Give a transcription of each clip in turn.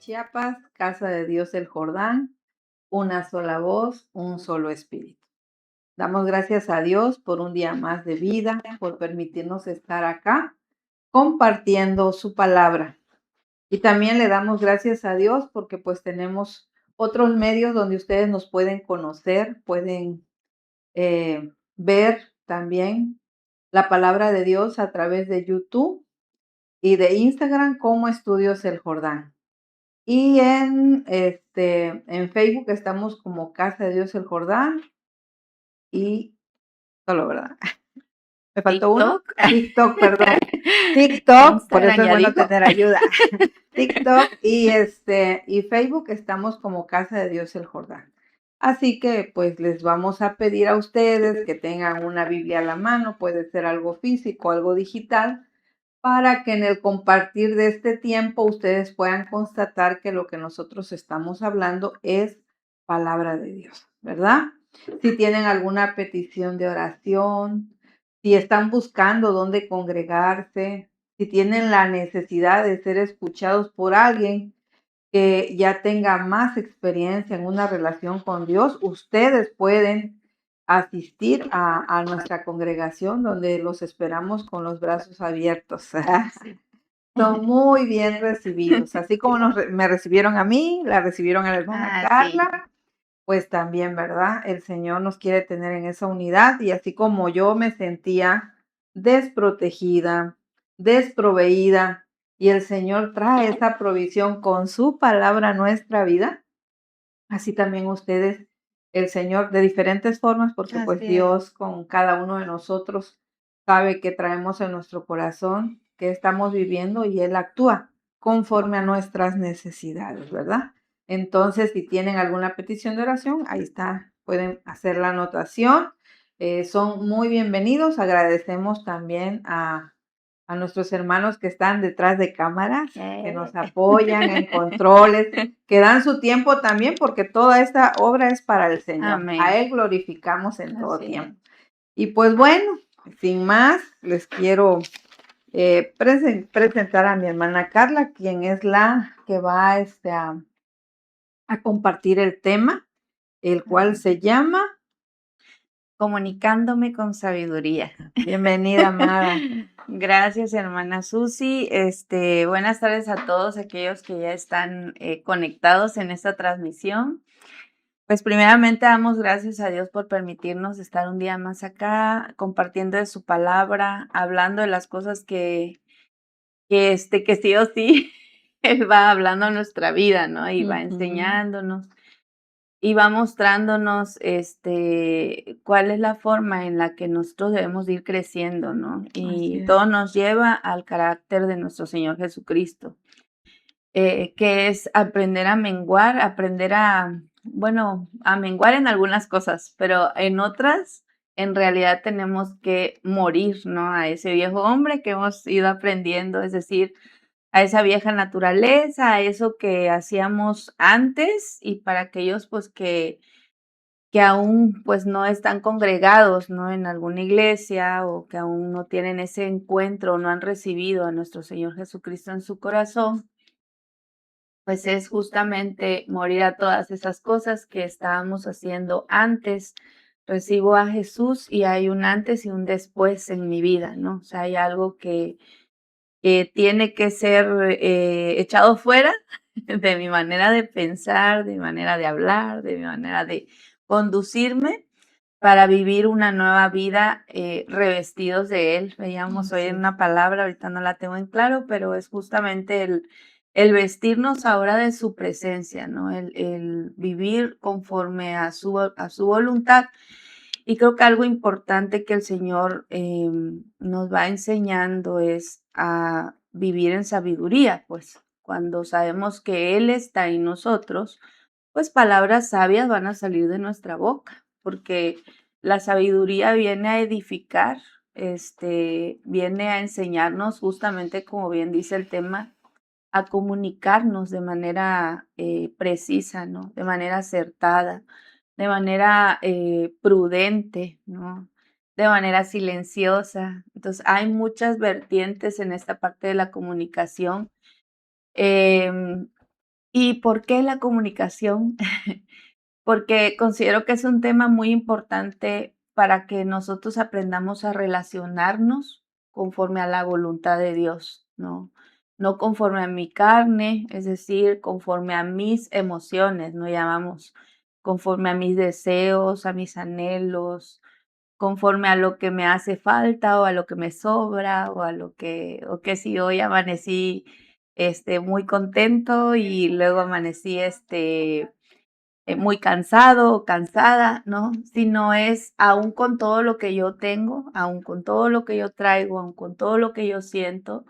Chiapas, Casa de Dios el Jordán, una sola voz, un solo espíritu. Damos gracias a Dios por un día más de vida, por permitirnos estar acá compartiendo su palabra. Y también le damos gracias a Dios porque pues tenemos otros medios donde ustedes nos pueden conocer, pueden ver también la palabra de Dios a través de YouTube y de Instagram como Estudios El Jordán. Y en Facebook estamos como Casa de Dios El Jordán y solo, ¿verdad? ¿Me faltó uno? TikTok. TikTok, perdón. TikTok, por eso Instagram es ya bueno dijo. tener ayuda. TikTok y Facebook estamos como Casa de Dios El Jordán. Así que pues les vamos a pedir a ustedes que tengan una Biblia a la mano, puede ser algo físico, algo digital, para que en el compartir de este tiempo ustedes puedan constatar que lo que nosotros estamos hablando es palabra de Dios, ¿verdad? Si tienen alguna petición de oración, si están buscando dónde congregarse, si tienen la necesidad de ser escuchados por alguien que ya tenga más experiencia en una relación con Dios, ustedes pueden asistir a nuestra congregación donde los esperamos con los brazos abiertos. Son muy bien recibidos, así como me recibieron a mí, la recibieron a la hermana Sí. Carla, pues también, ¿verdad? El Señor nos quiere tener en esa unidad y así como yo me sentía desprotegida, desproveída, y el Señor trae esa provisión con su palabra a nuestra vida, así también ustedes, el Señor, de diferentes formas, porque pues Así es. Dios con cada uno de nosotros sabe que traemos en nuestro corazón, que estamos viviendo y Él actúa conforme a nuestras necesidades, ¿verdad? Entonces, si tienen alguna petición de oración, ahí está, pueden hacer la anotación. Son muy bienvenidos. Agradecemos también a nuestros hermanos que están detrás de cámaras, que nos apoyan en controles, que dan su tiempo también, porque toda esta obra es para el Señor. Amén. A Él glorificamos en todo Así es. tiempo. Y pues bueno, sin más, les quiero presentar a mi hermana Carla, quien es la que va a compartir el tema, el cual se llama Comunicándome con sabiduría. Bienvenida, amada. Gracias, hermana Susi. Buenas tardes a todos aquellos que ya están conectados en esta transmisión. Pues primeramente damos gracias a Dios por permitirnos estar un día más acá, compartiendo de su palabra, hablando de las cosas que sí o sí Él va hablando a nuestra vida, ¿no? Y va Ujú. enseñándonos. Y va mostrándonos, cuál es la forma en la que nosotros debemos de ir creciendo, ¿no? Así Y es. todo nos lleva al carácter de nuestro Señor Jesucristo, que es aprender a menguar, aprender bueno, a menguar en algunas cosas, pero en otras, en realidad tenemos que morir, ¿no? A ese viejo hombre que hemos ido aprendiendo, es decir, a esa vieja naturaleza, a eso que hacíamos antes y para aquellos, pues, que aún, pues, no están congregados, ¿no?, en alguna iglesia, o que aún no tienen ese encuentro, no han recibido a nuestro Señor Jesucristo en su corazón, pues, es justamente morir a todas esas cosas que estábamos haciendo antes. Recibo a Jesús y hay un antes y un después en mi vida, ¿no? O sea, hay algo que tiene que ser, echado fuera de mi manera de pensar, de mi manera de hablar, de mi manera de conducirme para vivir una nueva vida, revestidos de Él. Veíamos hoy Así en es. una palabra, ahorita no la tengo en claro, pero es justamente el vestirnos ahora de su presencia, ¿no? El vivir conforme a su voluntad. Y creo que algo importante que el Señor, nos va enseñando es a vivir en sabiduría, pues, cuando sabemos que Él está en nosotros, pues, palabras sabias van a salir de nuestra boca, porque la sabiduría viene a edificar, viene a enseñarnos, justamente como bien dice el tema, a comunicarnos de manera, precisa, ¿no? De manera acertada, de manera, prudente, ¿no? De manera silenciosa. Entonces, hay muchas vertientes en esta parte de la comunicación, em, ¿Y por qué la comunicación? Porque considero que es un tema muy importante para que nosotros aprendamos a relacionarnos conforme a la voluntad de Dios, ¿no? No conforme a mi carne, es decir, conforme a mis emociones, no llamamos, conforme a mis deseos, a mis anhelos, conforme a lo que me hace falta o a lo que me sobra o que si hoy amanecí muy contento y luego amanecí muy cansado o cansada, ¿no? Sino es aún con todo lo que yo tengo, aún con todo lo que yo traigo, aún con todo lo que yo siento,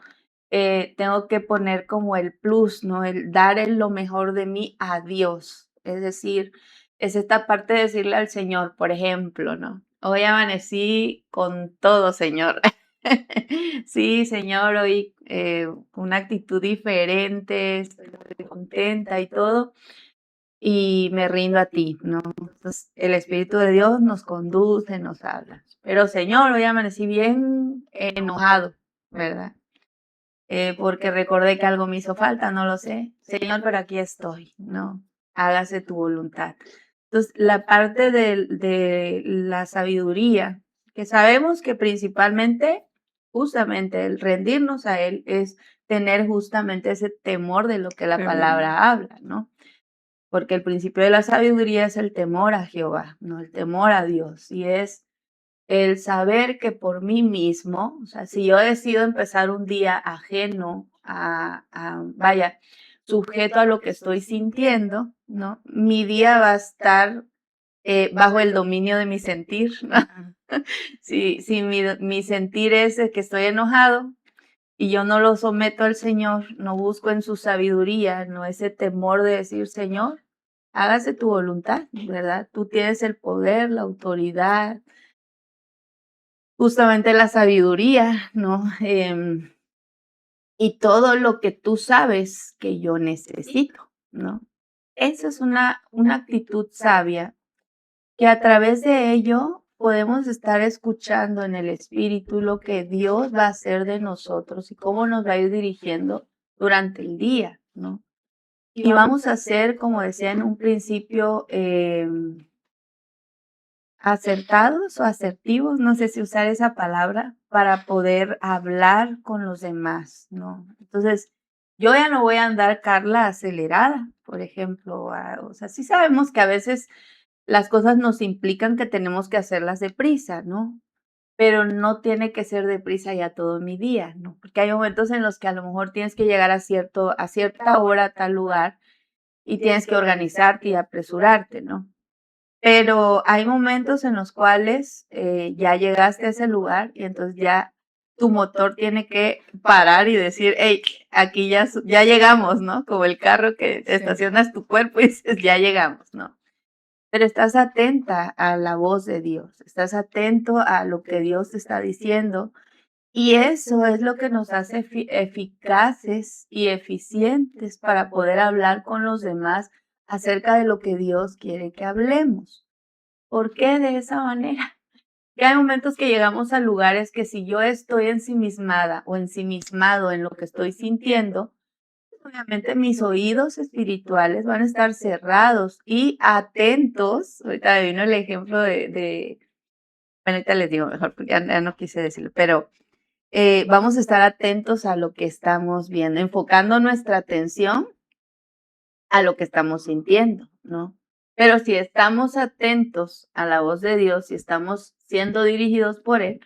tengo que poner como el plus, ¿no? El dar lo mejor de mí a Dios. Es decir, es esta parte de decirle al Señor, por ejemplo, ¿no? Hoy amanecí con todo, Señor. Sí, Señor, hoy con una actitud diferente, estoy muy contenta y todo y me rindo a ti, ¿no? Entonces, el Espíritu de Dios nos conduce, nos habla. Pero Señor, hoy amanecí bien enojado, ¿verdad? Porque recordé que algo me hizo falta, no lo sé. Señor, pero aquí estoy, ¿no? Hágase tu voluntad. Entonces, la parte de la sabiduría, que sabemos que principalmente, justamente, el rendirnos a Él es tener justamente ese temor de lo que la Tremendo. palabra habla, ¿no? Porque el principio de la sabiduría es el temor a Jehová, ¿no? El temor a Dios. Y es el saber que por mí mismo, o sea, si yo decido empezar un día ajeno vaya, sujeto a lo que estoy sintiendo, ¿no? Mi día va a estar bajo el dominio de mi sentir, ¿no? Si mi sentir es de que estoy enojado y yo no lo someto al Señor, no busco en su sabiduría, no ese temor de decir, Señor, hágase tu voluntad, ¿verdad? Tú tienes el poder, la autoridad, justamente la sabiduría, ¿no? Y todo lo que tú sabes que yo necesito, ¿no? Esa es una actitud sabia que a través de ello podemos estar escuchando en el espíritu lo que Dios va a hacer de nosotros y cómo nos va a ir dirigiendo durante el día, ¿no? Y vamos a ser, como decía en un principio, acertados o asertivos, no sé si usar esa palabra, para poder hablar con los demás, ¿no? Entonces, yo ya no voy a andar, Carla, acelerada, por ejemplo, o sea, sí sabemos que a veces las cosas nos implican que tenemos que hacerlas deprisa, ¿no? Pero no tiene que ser deprisa ya todo mi día, ¿no? Porque hay momentos en los que a lo mejor tienes que llegar a cierta hora a tal lugar y tienes que organizarte y apresurarte, ¿no? Pero hay momentos en los cuales ya llegaste a ese lugar y entonces ya tu motor tiene que parar y decir, hey, aquí ya llegamos, ¿no? Como el carro que Sí. estacionas tu cuerpo y dices, ya llegamos, ¿no? Pero estás atenta a la voz de Dios, estás atento a lo que Dios te está diciendo y eso es lo que nos hace eficaces y eficientes para poder hablar con los demás acerca de lo que Dios quiere que hablemos. ¿Por qué de esa manera? Que hay momentos que llegamos a lugares que si yo estoy ensimismada o ensimismado en lo que estoy sintiendo, obviamente mis oídos espirituales van a estar cerrados y atentos. Ahorita me vino el ejemplo bueno, ahorita les digo mejor porque ya no quise decirlo, pero vamos a estar atentos a lo que estamos viendo, enfocando nuestra atención a lo que estamos sintiendo, ¿no? Pero si estamos atentos a la voz de Dios, si estamos siendo dirigidos por Él,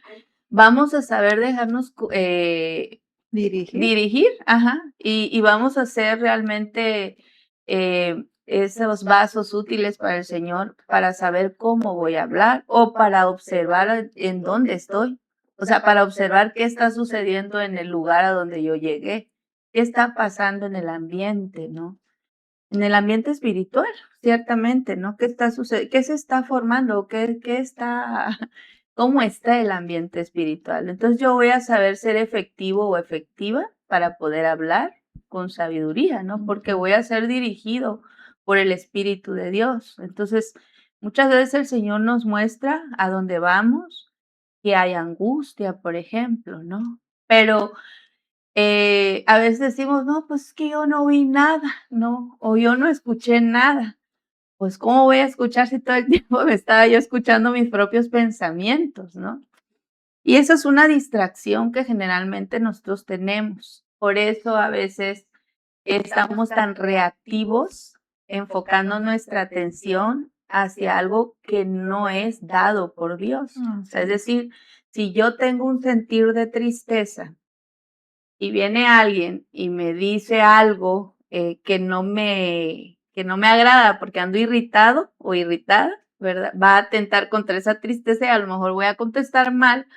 vamos a saber dejarnos Dirigir. dirigir, ajá, y vamos a ser realmente esos vasos útiles para el Señor para saber cómo voy a hablar o para observar en dónde estoy. O sea, para observar qué está sucediendo en el lugar a donde yo llegué, qué está pasando en el ambiente, ¿no? En el ambiente espiritual, ciertamente, ¿no? ¿Qué está sucediendo? ¿Qué se está formando? ¿Qué está, cómo está el ambiente espiritual? Entonces yo voy a saber ser efectivo o efectiva para poder hablar con sabiduría, ¿no? Porque voy a ser dirigido por el Espíritu de Dios. Entonces, muchas veces el Señor nos muestra a dónde vamos, que hay angustia, por ejemplo, ¿no? Pero A veces decimos: "No, pues es que yo no vi nada", ¿no? O yo no escuché nada. Pues, ¿cómo voy a escuchar si todo el tiempo me estaba yo escuchando mis propios pensamientos, no? Y eso es una distracción que generalmente nosotros tenemos. Por eso a veces estamos tan reactivos, enfocando nuestra atención hacia algo que no es dado por Dios. O sea, es Así es. decir, si yo tengo un sentir de tristeza y viene alguien y me dice algo, que no me agrada porque ando irritado o irritada, ¿verdad? Va a atentar contra esa tristeza y a lo mejor voy a contestar mal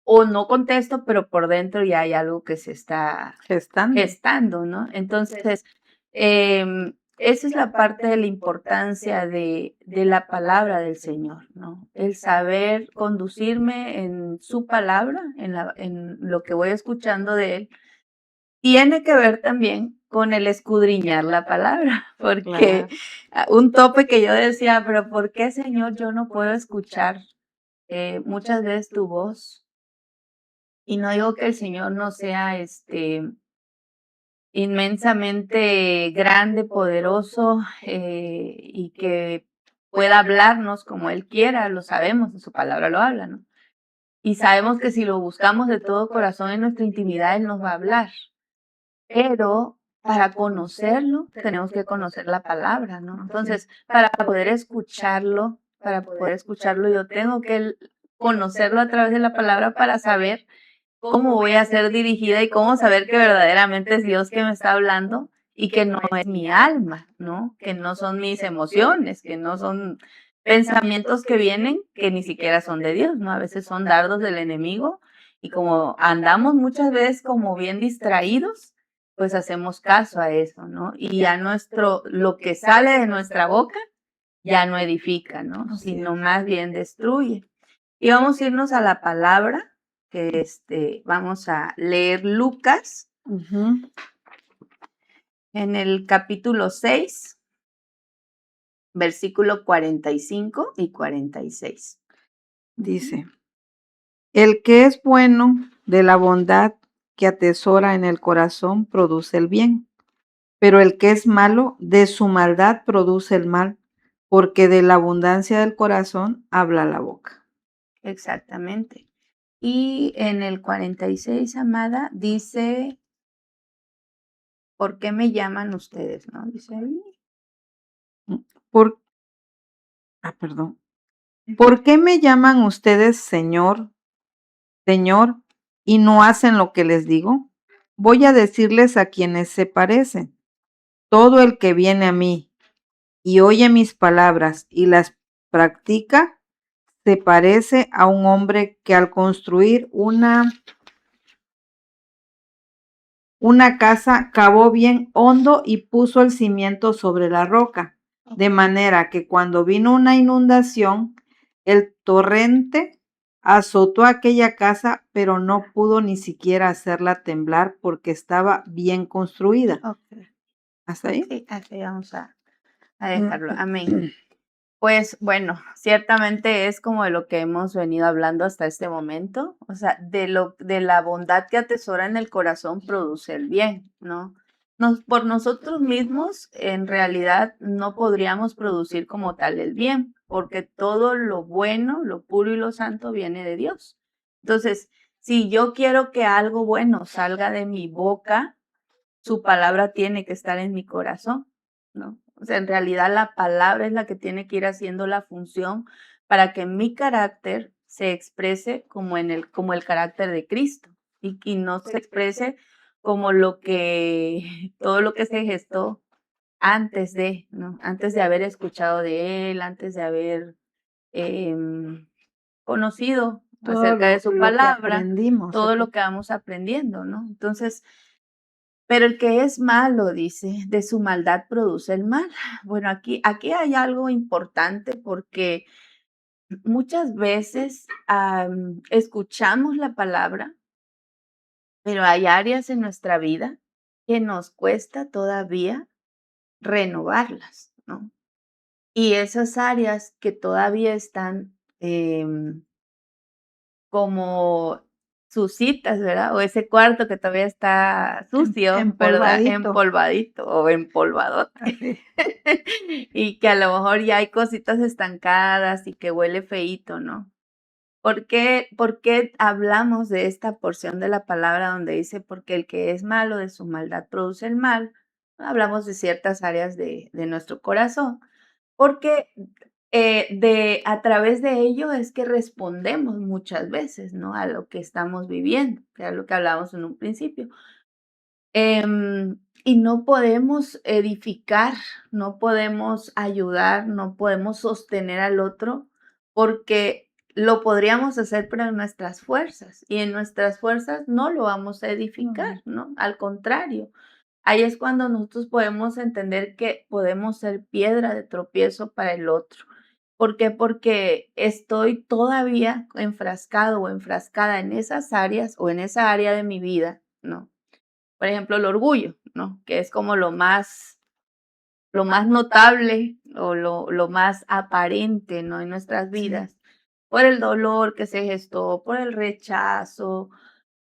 o no contesto, pero por dentro ya hay algo que se está Gestando. gestando, ¿no? Entonces, esa es la parte de la importancia de la palabra del Señor, ¿no? El saber conducirme en su palabra, en lo que voy escuchando de Él, tiene que ver también con el escudriñar la palabra, porque, Claro. un tope que yo decía: "Pero, ¿por qué, Señor, yo no puedo escuchar, muchas veces tu voz?". Y no digo que el Señor no sea, inmensamente grande, poderoso, y que pueda hablarnos como Él quiera, lo sabemos, en su palabra lo habla, ¿no? Y sabemos que si lo buscamos de todo corazón en nuestra intimidad, Él nos va a hablar. Pero para conocerlo, tenemos que conocer la palabra, ¿no? Entonces, para poder escucharlo, yo tengo que conocerlo a través de la palabra para saber cómo voy a ser dirigida y cómo saber que verdaderamente es Dios que me está hablando y que no es mi alma, ¿no? Que no son mis emociones, que no son pensamientos que vienen que ni siquiera son de Dios, ¿no? A veces son dardos del enemigo y como andamos muchas veces como bien distraídos, pues hacemos caso a eso, ¿no? Y ya lo que sale de nuestra boca ya no edifica, ¿no? Así Sino es. más bien destruye. Y vamos a irnos a la palabra, que, vamos a leer Lucas Ujú. en el capítulo 6, versículo 45 y 46. Ujú. Dice: el que es bueno de la bondad que atesora en el corazón produce el bien, pero el que es malo de su maldad produce el mal, porque de la abundancia del corazón habla la boca. Exactamente. Y en el 46, amada, dice: "¿Por qué me llaman ustedes?", ¿no? Dice ahí. Mm, Por, perdón. ¿Por qué me llaman ustedes Señor, Señor, y no hacen lo que les digo? Voy a decirles a quienes se parecen. Todo el que viene a mí y oye mis palabras y las practica, se parece a un hombre que al construir una casa cavó bien hondo y puso el cimiento sobre la roca, de manera que cuando vino una inundación, el torrente azotó aquella casa, pero no pudo ni siquiera hacerla temblar porque estaba bien construida. Okey. ¿Hasta ahí? Sí, así vamos a dejarlo. Amén. Pues bueno, ciertamente es como de lo que hemos venido hablando hasta este momento, o sea, de la bondad que atesora en el corazón produce el bien, ¿no? Por nosotros mismos, en realidad, no podríamos producir como tal el bien, porque todo lo bueno, lo puro y lo santo viene de Dios. Entonces, si yo quiero que algo bueno salga de mi boca, su palabra tiene que estar en mi corazón, ¿no? O sea, en realidad la palabra es la que tiene que ir haciendo la función para que mi carácter se exprese como el carácter de Cristo y no se exprese como todo lo que se gestó antes de, ¿no? Antes de haber escuchado de Él, antes de haber em, conocido Todo acerca de su lo que palabra, aprendimos. todo lo que vamos aprendiendo, ¿no? Entonces, pero el que es malo, dice, de su maldad produce el mal. Bueno, aquí hay algo importante porque muchas veces escuchamos la palabra, pero hay áreas en nuestra vida que nos cuesta todavía renovarlas, ¿no? Y esas áreas que todavía están como sus citas, ¿verdad? O ese cuarto que todavía está sucio, ¿verdad? empolvadito. Empolvadito o empolvadote. Así. Y que a lo mejor ya hay cositas estancadas y que huele feíto, ¿no? ¿Por qué hablamos de esta porción de la palabra donde dice, porque el que es malo de su maldad produce el mal? Hablamos de ciertas áreas de nuestro corazón, porque a través de ello es que respondemos muchas veces, ¿no? A lo que estamos viviendo, que era lo que hablábamos en un principio. Y no podemos edificar, no podemos ayudar, no podemos sostener al otro, porque lo podríamos hacer, pero en nuestras fuerzas, y en nuestras fuerzas no lo vamos a edificar, ¿no? Al contrario, ahí es cuando nosotros podemos entender que podemos ser piedra de tropiezo para el otro. ¿Por qué? Porque estoy todavía enfrascado o enfrascada en esas áreas o en esa área de mi vida, ¿no? Por ejemplo, el orgullo, ¿no? Que es como lo más notable o lo más aparente, ¿no? En nuestras Sí. vidas, por el dolor que se gestó, por el rechazo,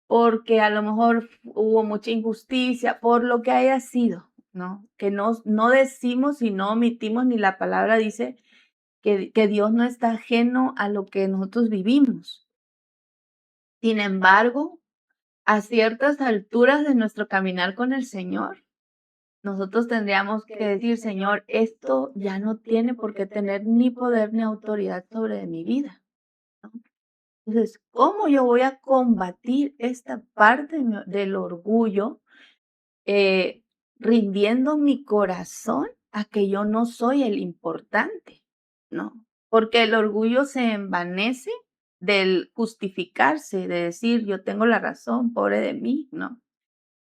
porque a lo mejor hubo mucha injusticia, por lo que haya sido, ¿no? Que no decimos y no omitimos, ni la palabra dice que Dios no está ajeno a lo que nosotros vivimos. Sin embargo, a ciertas alturas de nuestro caminar con el Señor, nosotros tendríamos que decir, Señor, esto ya no tiene por qué tener ni poder ni autoridad sobre mi vida, ¿no? Entonces, ¿cómo yo voy a combatir esta parte del orgullo, eh, rindiendo mi corazón a que yo no soy el importante, ¿no? Porque el orgullo se envanece del justificarse, de decir, yo tengo la razón, pobre de mí, ¿no?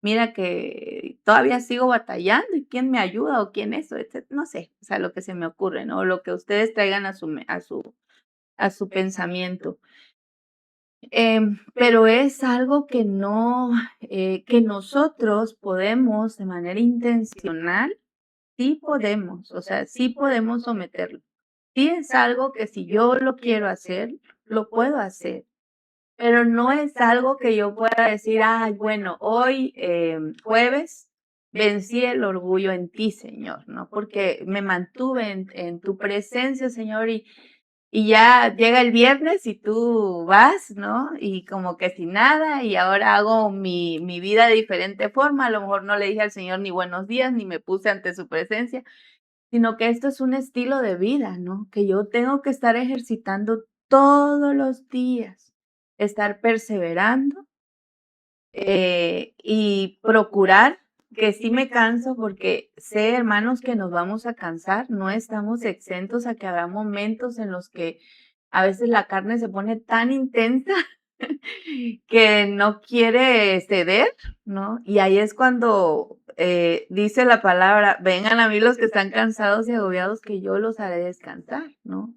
Mira que todavía sigo batallando y quién me ayuda o quién eso, no sé, o sea, lo que se me ocurre, ¿no? Lo que ustedes traigan a su pensamiento. Pero es algo que no, que nosotros podemos de manera intencional, sí podemos, o sea, sí podemos someterlo. Sí es algo que si yo lo quiero hacer, lo puedo hacer. Pero no es algo que yo pueda decir: "Ay, bueno, hoy, jueves, vencí el orgullo en ti, Señor", ¿no? Porque me mantuve en tu presencia, Señor, y ya llega el viernes y tú vas, ¿no? Y como que sin nada, y ahora hago mi vida de diferente forma. A lo mejor no le dije al Señor ni buenos días, ni me puse ante su presencia, sino que esto es un estilo de vida, ¿no? Que yo tengo que estar ejercitando todos los días, estar perseverando, y procurar que sí me canso, porque sé, hermanos, que nos vamos a cansar, no estamos exentos a que habrá momentos en los que a veces la carne se pone tan intensa que no quiere ceder, ¿no? Y ahí es cuando dice la palabra, vengan a mí los que están cansados y agobiados, que yo los haré descansar, ¿no?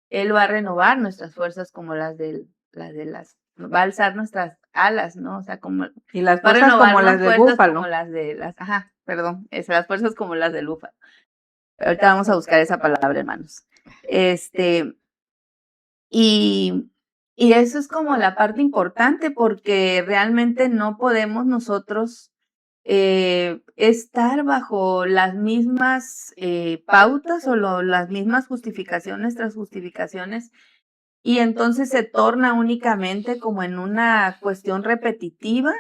Él va a renovar nuestras fuerzas como va a alzar nuestras alas, ¿no? O sea, como Y las va a fuerzas como las renovarnos del fuerzas como búfalo. ajá, perdón, las fuerzas como las del búfalo. Ahorita vamos a buscar esa palabra, hermanos. Y, y eso es como la parte importante, porque realmente no podemos nosotros estar bajo las mismas pautas o las mismas justificaciones tras justificaciones, y entonces se torna únicamente como en una cuestión repetitiva.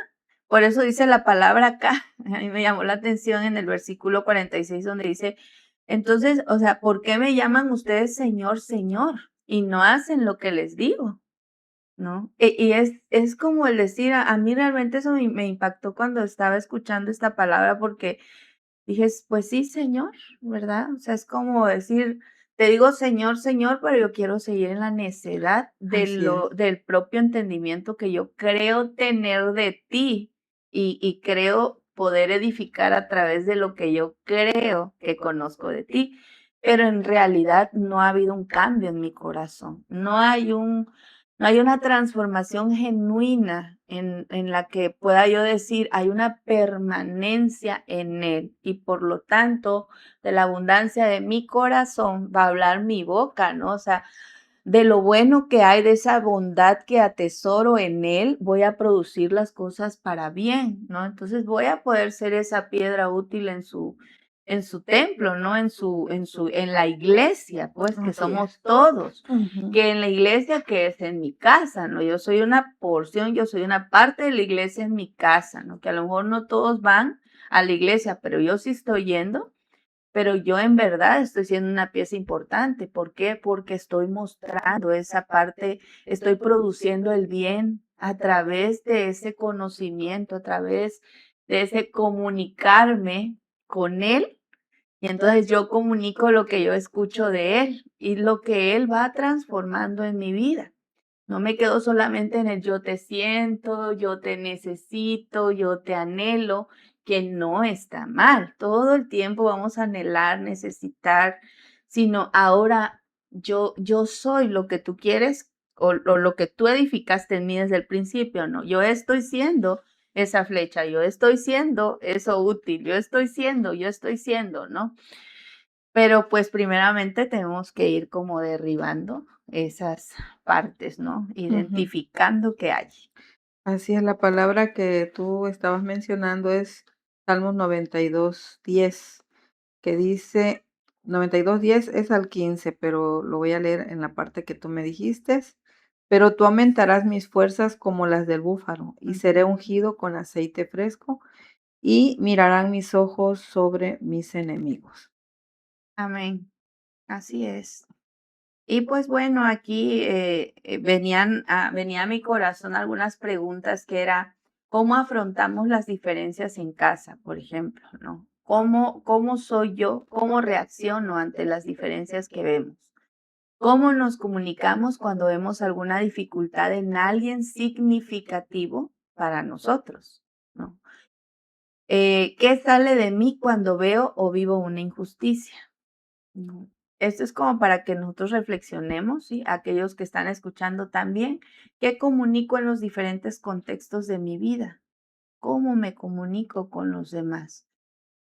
Por eso dice la palabra acá, a mí me llamó la atención en el versículo 46 donde dice, entonces, o sea, ¿por qué me llaman ustedes Señor, Señor? Y no hacen lo que les digo, ¿no? Y es como el decir, a mí realmente eso me impactó cuando estaba escuchando esta palabra, porque dije, pues sí, Señor, ¿verdad? O sea, es como decir, te digo Señor, Señor, pero yo quiero seguir en la necedad Así es. del propio entendimiento que yo creo tener de ti, y creo poder edificar a través de lo que yo creo que conozco de ti. Pero en realidad no ha habido un cambio en mi corazón. No hay una transformación genuina en la que pueda yo decir, hay una permanencia en él, y por lo tanto, de la abundancia de mi corazón va a hablar mi boca, ¿no? O sea, de lo bueno que hay, de esa bondad que atesoro en Él, voy a producir las cosas para bien, ¿no? Entonces voy a poder ser esa piedra útil en su templo, ¿no? En la iglesia, pues, que Así es. somos todos, Ujú. que en la iglesia que es en mi casa, ¿no? Yo soy una porción, yo soy una parte de la iglesia en mi casa, ¿no? Que a lo mejor no todos van a la iglesia, pero yo sí estoy yendo, pero yo en verdad estoy siendo una pieza importante. ¿Por qué? Porque estoy mostrando esa parte, estoy produciendo el bien a través de ese conocimiento, a través de ese comunicarme con Él. Y entonces yo comunico lo que yo escucho de Él y lo que Él va transformando en mi vida. No me quedo solamente en el yo te siento, yo te necesito, yo te anhelo, que no está mal. Todo el tiempo vamos a anhelar, necesitar, sino ahora yo soy lo que tú quieres o lo que tú edificaste en mí desde el principio, ¿no? Yo estoy siendo esa flecha, yo estoy siendo eso útil, yo estoy siendo, ¿no? Pero, pues, primeramente tenemos que ir como derribando esas partes, ¿no? Ujú. Identificando qué hay. Así es, la palabra que tú estabas mencionando es Salmos 92:10, que dice 92:10 es al 15, pero lo voy a leer en la parte que tú me dijiste. Pero tú aumentarás mis fuerzas como las del búfalo, y seré Ujú. ungido con aceite fresco, y mirarán mis ojos sobre mis enemigos. Amén. Así es. Y, pues, bueno, aquí, venía a mi corazón algunas preguntas que era, ¿cómo afrontamos las diferencias en casa, por ejemplo, no? ¿Cómo soy yo? ¿Cómo reacciono ante las diferencias que vemos? ¿Cómo nos comunicamos cuando vemos alguna dificultad en alguien significativo para nosotros? ¿No? ¿Qué sale de mí cuando veo o vivo una injusticia? ¿No? Esto es como para que nosotros reflexionemos, ¿sí? Aquellos que están escuchando también, ¿qué comunico en los diferentes contextos de mi vida? ¿Cómo me comunico con los demás?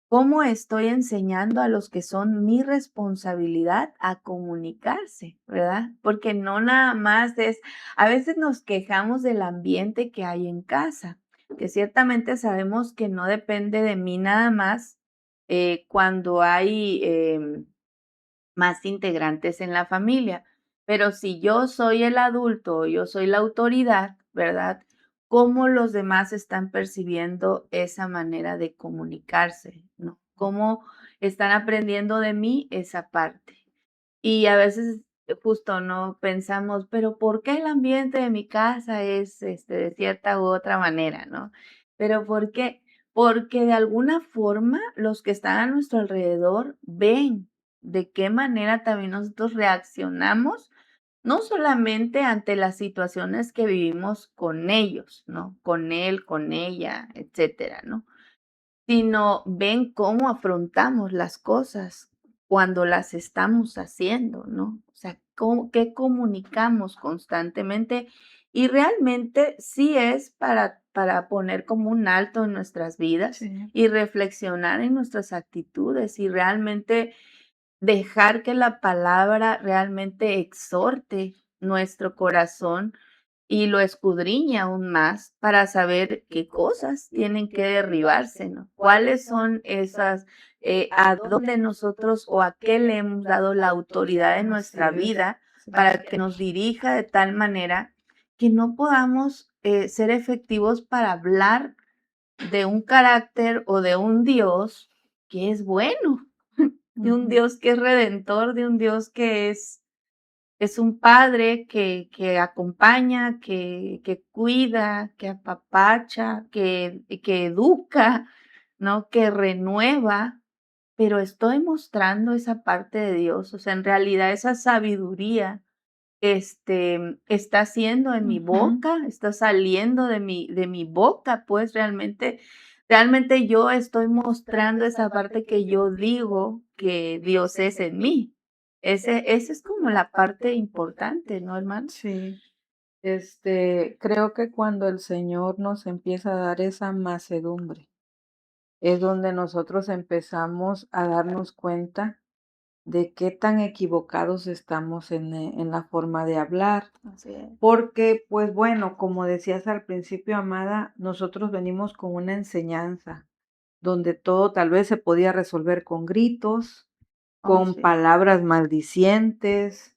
¿Cómo estoy enseñando a los que son mi responsabilidad a comunicarse, verdad? Porque no nada más es, a veces nos quejamos del ambiente que hay en casa, que ciertamente sabemos que no depende de mí nada más cuando hay más integrantes en la familia. Pero si yo soy el adulto, yo soy la autoridad, ¿verdad? ¿Cómo los demás están percibiendo esa manera de comunicarse, no? ¿Cómo están aprendiendo de mí esa parte? Y a veces justo no pensamos, pero ¿por qué el ambiente de mi casa es de cierta u otra manera, no? Pero ¿por qué? Porque de alguna forma los que están a nuestro alrededor ven de qué manera también nosotros reaccionamos, no solamente ante las situaciones que vivimos con ellos, ¿no? Con él, con ella, etcétera, ¿no? Sino ven cómo afrontamos las cosas cuando las estamos haciendo, ¿no? O sea, qué comunicamos constantemente y realmente sí es para poner como un alto en nuestras vidas Sí. y reflexionar en nuestras actitudes y realmente dejar que la palabra realmente exhorte nuestro corazón y lo escudriña aún más para saber qué cosas tienen que derribarse, ¿no? ¿Cuáles son esas, a dónde nosotros o a qué le hemos dado la autoridad en Así nuestra es. vida Sí. para que nos dirija de tal manera que no podamos ser efectivos para hablar de un carácter o de un Dios que es bueno, de un Ujú. Dios que es redentor, de un Dios que es un padre que acompaña, que cuida, que apapacha, que educa, ¿no? Que renueva, pero estoy mostrando esa parte de Dios, o sea, en realidad esa sabiduría, está haciendo en mi Ujú. boca, está saliendo de mi boca, pues, realmente yo estoy mostrando esa parte que yo digo que Dios es en mí. Ese es como la parte importante, ¿no, hermano? Sí. Creo que cuando el Señor nos empieza a dar esa macedumbre, es donde nosotros empezamos a darnos cuenta de qué tan equivocados estamos en la forma de hablar. Así es. Porque, pues bueno, como decías al principio, amada, nosotros venimos con una enseñanza donde todo tal vez se podía resolver con gritos, Oh, con sí. palabras maldicientes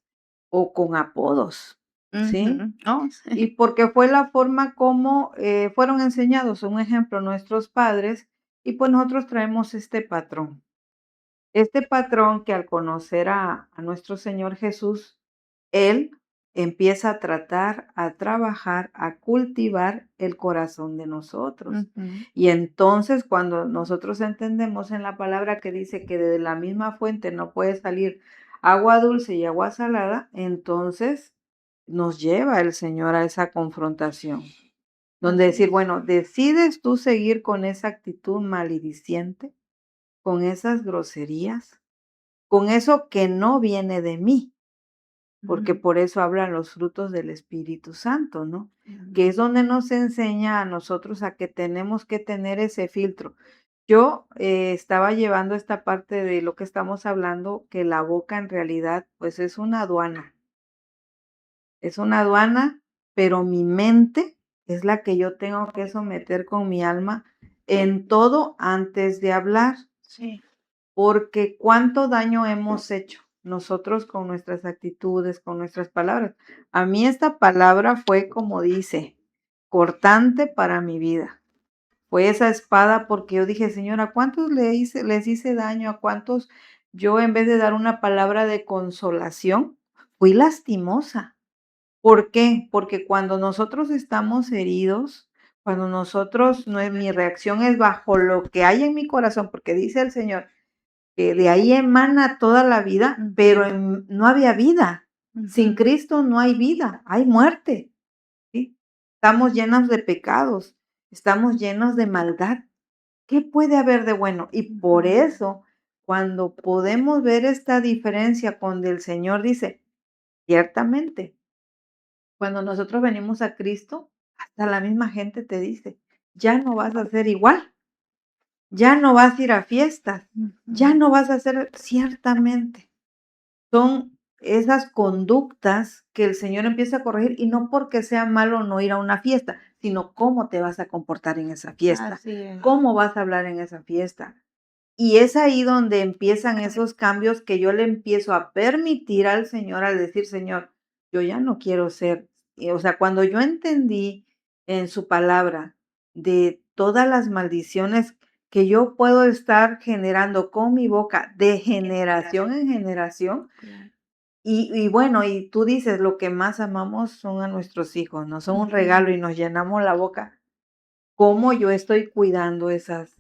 o con apodos, ¿sí? Ujú. Oh, Y sí. porque fue la forma como fueron enseñados, un ejemplo, nuestros padres, y pues nosotros traemos este patrón. Este patrón que al conocer a nuestro Señor Jesús, Él empieza a tratar, a trabajar, a cultivar el corazón de nosotros. Ujú. Y entonces cuando nosotros entendemos en la palabra que dice que de la misma fuente no puede salir agua dulce y agua salada, entonces nos lleva el Señor a esa confrontación, donde Así decir, es. bueno, ¿decides tú seguir con esa actitud malediciente, con esas groserías? Con eso que no viene de mí, porque Ujú. por eso hablan los frutos del Espíritu Santo, ¿no? Que es Amén. donde nos enseña a nosotros a que tenemos que tener ese filtro. Yo estaba llevando esta parte de lo que estamos hablando, que la boca en realidad, pues es una aduana, pero mi mente es la que yo tengo que someter con mi alma en todo antes de hablar. Sí. Porque cuánto daño hemos hecho nosotros con nuestras actitudes, con nuestras palabras. A mí esta palabra fue, como dice, cortante para mi vida. Fue esa espada porque yo dije, Señor, ¿a cuántos les hice daño? ¿A cuántos yo en vez de dar una palabra de consolación, fui lastimosa? ¿Por qué? Porque cuando nosotros estamos heridos, cuando nosotros, no es, mi reacción es bajo lo que hay en mi corazón, porque dice el Señor, que de ahí emana toda la vida, pero Ujú. no había vida. Sin Ujú. Cristo no hay vida, hay muerte, ¿sí? Estamos llenos de pecados, estamos llenos de maldad. ¿Qué puede haber de bueno? Y por Ujú. eso, cuando podemos ver esta diferencia cuando el Señor dice, ciertamente, cuando nosotros venimos a Cristo, hasta la misma gente te dice, ya no vas a ser igual, ya no vas a ir a fiestas, ya Ujú. no vas a hacer ciertamente. Son esas conductas que el Señor empieza a corregir, y no porque sea malo no ir a una fiesta, sino cómo te vas a comportar en esa fiesta, Así es. cómo vas a hablar en esa fiesta. Y es ahí donde empiezan esos cambios que yo le empiezo a permitir al Señor al decir, Señor, yo ya no quiero ser, o sea, cuando yo entendí en su palabra de todas las maldiciones que yo puedo estar generando con mi boca de generación en generación, Claro. y bueno, y tú dices, lo que más amamos son a nuestros hijos, ¿no? Son un Ujú. regalo y nos llenamos la boca. ¿Cómo yo estoy cuidando esas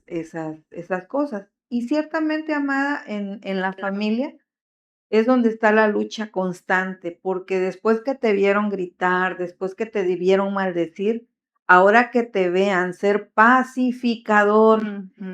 cosas? Y ciertamente, amada, en la familia es donde está la lucha constante, porque después que te vieron gritar, después que te vieron maldecir, ahora que te vean ser pacificador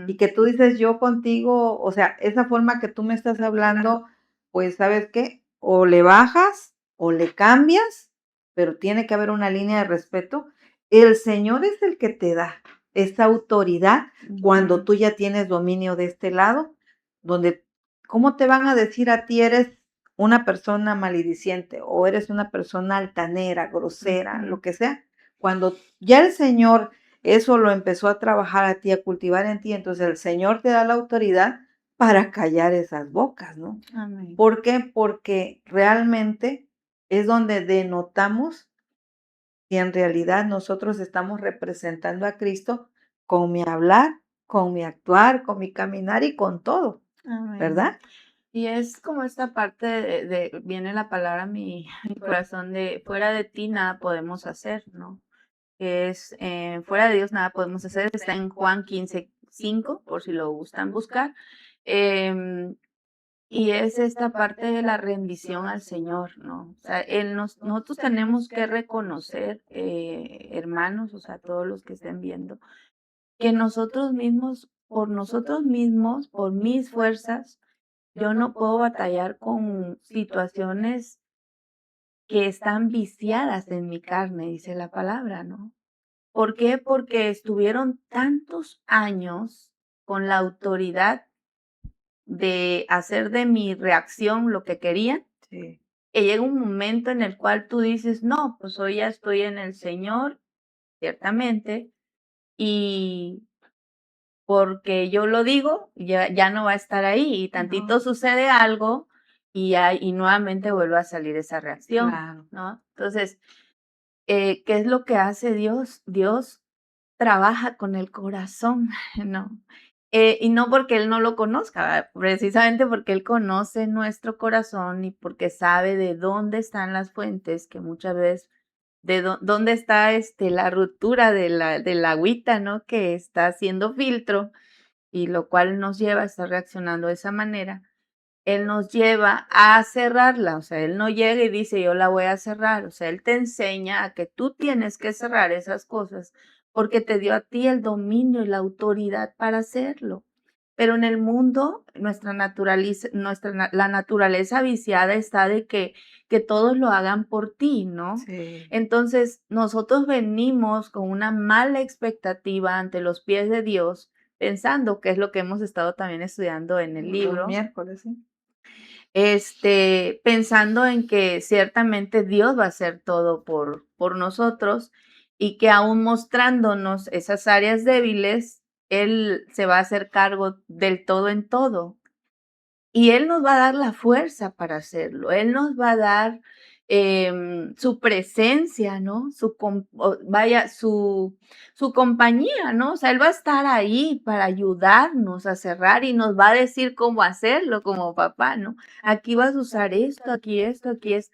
y Ujú. que tú dices: "Yo contigo", o sea, esa forma que tú me estás hablando, pues, ¿sabes qué? O le bajas o le cambias, pero tiene que haber una línea de respeto. El Señor es el que te da esa autoridad cuando Ujú. tú ya tienes dominio de este lado, donde ¿cómo te van a decir a ti eres una persona malediciente o eres una persona altanera, grosera, Ujú. lo que sea? Cuando ya el Señor eso lo empezó a trabajar a ti, a cultivar en ti, entonces el Señor te da la autoridad para callar esas bocas, ¿no? Amén. ¿Por qué? Porque realmente es donde denotamos si en realidad nosotros estamos representando a Cristo con mi hablar, con mi actuar, con mi caminar y con todo, Amén. ¿verdad? Y es como esta parte viene la palabra a mi mi corazón de fuera de ti nada podemos hacer, ¿no? Que es, fuera de Dios nada podemos hacer, está en Juan 15:5 por si lo gustan buscar. Em, y es esta parte de la rendición al Señor, ¿no? O sea, nosotros tenemos que reconocer, hermanos, o sea, todos los que estén viendo, que nosotros mismos, por mis fuerzas, yo no puedo batallar con situaciones que están viciadas en mi carne, dice la palabra, ¿no? ¿Por qué? Porque estuvieron tantos años con la autoridad de hacer de mi reacción lo que quería, Sí. que llega un momento en el cual tú dices: "No, pues hoy ya estoy en el Señor, ciertamente, y porque yo lo digo, ya no va a estar ahí", y tantito No, sucede algo, y nuevamente vuelve a salir esa reacción, claro. ¿no? Entonces, ¿qué es lo que hace Dios? Dios trabaja con el corazón, ¿no? Y no porque Él no lo conozca, ¿verdad? Precisamente porque Él conoce nuestro corazón y porque sabe de dónde están las fuentes, que muchas veces dónde está, la ruptura de la agüita, ¿no? Que está haciendo filtro, y lo cual nos lleva a estar reaccionando de esa manera. Él nos lleva a cerrarla, o sea, Él no llega y dice: "Yo la voy a cerrar", o sea, Él te enseña a que tú tienes que cerrar esas cosas, porque te dio a ti el dominio y la autoridad para hacerlo. Pero en el mundo, la naturaleza viciada está de que todos lo hagan por ti, ¿no? Sí. Entonces, nosotros venimos con una mala expectativa ante los pies de Dios, pensando, que es lo que hemos estado también estudiando en el Los libro, miércoles, sí. pensando en que ciertamente Dios va a hacer todo por nosotros, y que aún mostrándonos esas áreas débiles, Él se va a hacer cargo del todo en todo. Y Él nos va a dar la fuerza para hacerlo. Él nos va a dar, su presencia, ¿no? Su compañía, ¿no? O sea, Él va a estar ahí para ayudarnos a cerrar, y nos va a decir cómo hacerlo como papá, ¿no? Aquí vas a usar esto, aquí esta es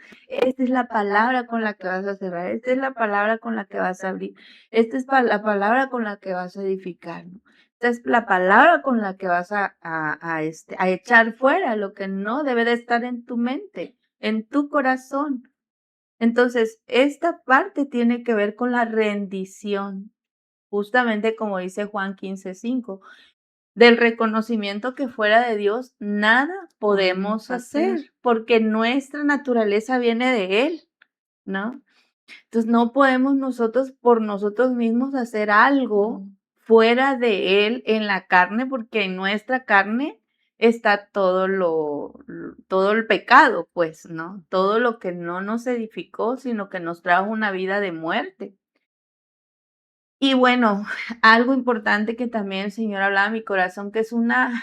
la palabra con la que vas a cerrar, esta es la palabra con la que vas a abrir, esta es la palabra con la que vas a edificar, ¿no? Esta es la palabra con la que vas a echar fuera lo que no debe de estar en tu mente, en tu corazón. Entonces, esta parte tiene que ver con la rendición, justamente como dice Juan 15:5, del reconocimiento que fuera de Dios nada Podemos podemos hacer. hacer, porque nuestra naturaleza viene de Él, ¿no? Entonces, no podemos nosotros por nosotros mismos hacer algo Mm, fuera de Él en la carne, porque en nuestra carne está todo el pecado, pues, ¿no? Todo lo que no nos edificó, sino que nos trajo una vida de muerte. Y bueno, algo importante que también el Señor hablaba a mi corazón, que es una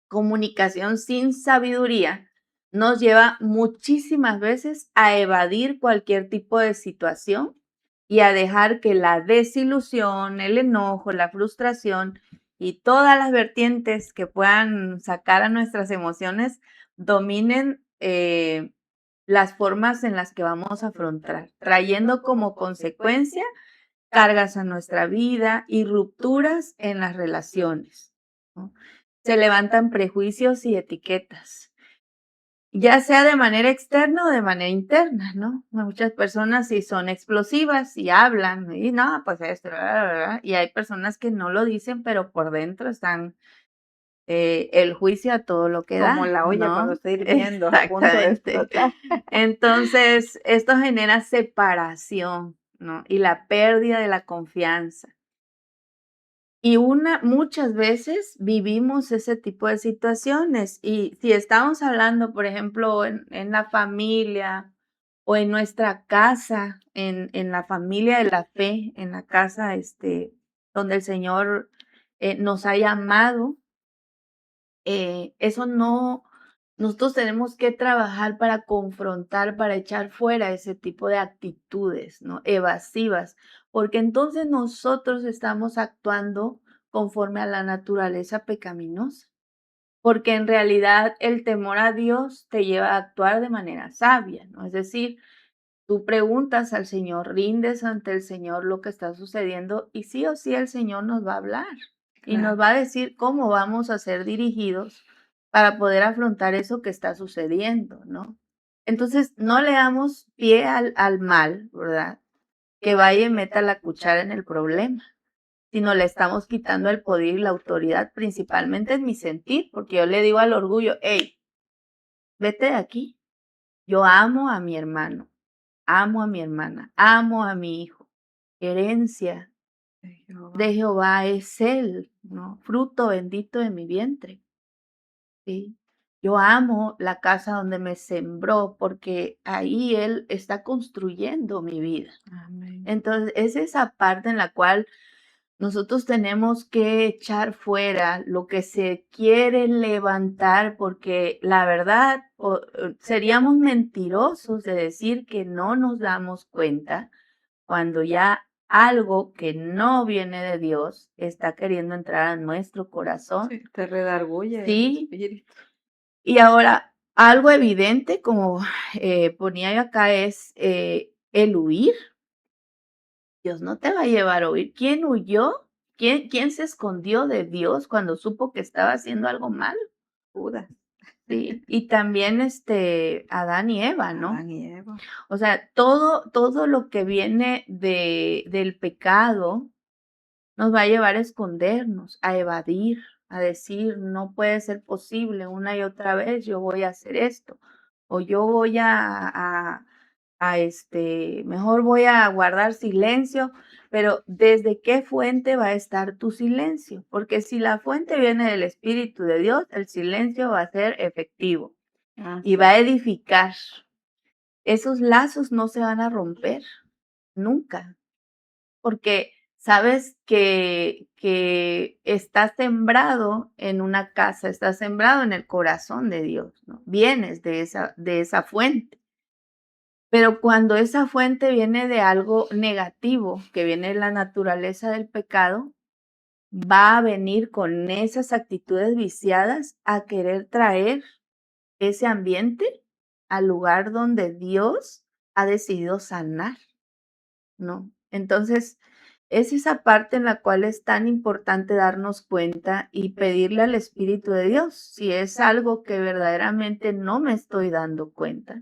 comunicación sin sabiduría, nos lleva muchísimas veces a evadir cualquier tipo de situación y a dejar que la desilusión, el enojo, la frustración y todas las vertientes que puedan sacar a nuestras emociones dominen, las formas en las que vamos a afrontar, trayendo como consecuencia cargas a nuestra vida y rupturas en las relaciones, ¿no? Se levantan prejuicios y etiquetas, ya sea de manera externa o de manera interna, ¿no? Muchas personas sí son explosivas y hablan, y no, pues esto, y hay personas que no lo dicen, pero por dentro están, el juicio a todo lo que como da, la olla cuando ¿no? está hirviendo, a punto de Exactamente. explotar. Entonces, esto genera separación, ¿no? Y la pérdida de la confianza. Y muchas veces vivimos ese tipo de situaciones, y si estamos hablando, por ejemplo, en la familia o en nuestra casa, en la familia de la fe, en la casa, donde el Señor, nos ha llamado, eso no nosotros tenemos que trabajar para confrontar, para echar fuera ese tipo de actitudes, ¿no? Evasivas, porque entonces nosotros estamos actuando conforme a la naturaleza pecaminosa, porque en realidad el temor a Dios te lleva a actuar de manera sabia, ¿no? Es decir, tú preguntas al Señor, rindes ante el Señor lo que está sucediendo, y sí o sí el Señor nos va a hablar y nos Claro, va a decir cómo vamos a ser dirigidos para poder afrontar eso que está sucediendo, ¿no? Entonces, no le damos pie al mal, ¿verdad? Que vaya y meta la cuchara en el problema, sino le estamos quitando el poder y la autoridad, principalmente en mi sentir, porque yo le digo al orgullo: hey, vete de aquí. Yo amo a mi hermano, amo a mi hermana, amo a mi hijo. Herencia de Jehová. de Jehová es él, ¿no? Fruto bendito de mi vientre. Sí. Yo amo la casa donde me sembró, porque ahí Él está construyendo mi vida. Amén. Entonces, es esa parte en la cual nosotros tenemos que echar fuera lo que se quiere levantar, porque la verdad, seríamos mentirosos de decir que no nos damos cuenta cuando ya algo que no viene de Dios está queriendo entrar a nuestro corazón. Sí, te redarguye el Sí, espíritu. y ahora, algo evidente, como ponía yo acá, es el huir. Dios no te va a llevar a huir. ¿Quién huyó? ¿Quién se escondió de Dios cuando supo que estaba haciendo algo mal? Judas, Sí, y también Adán y Eva, ¿no? Adán y Eva. O sea, todo lo que viene del pecado nos va a llevar a escondernos, a evadir, a decir, no puede ser posible, una y otra vez yo voy a hacer esto, o yo voy mejor voy a guardar silencio, pero ¿desde qué fuente va a estar tu silencio? Porque si la fuente viene del Espíritu de Dios, el silencio va a ser efectivo y Así va es. a edificar. Esos lazos no se van a romper nunca, porque sabes que está sembrado en una casa, está sembrado en el corazón de Dios, ¿no? Vienes de esa fuente. Pero cuando esa fuente viene de algo negativo, que viene de la naturaleza del pecado, va a venir con esas actitudes viciadas a querer traer ese ambiente al lugar donde Dios ha decidido sanar, ¿no? Entonces, es esa parte en la cual es tan importante darnos cuenta y pedirle al Espíritu de Dios si es algo que verdaderamente no me estoy dando cuenta.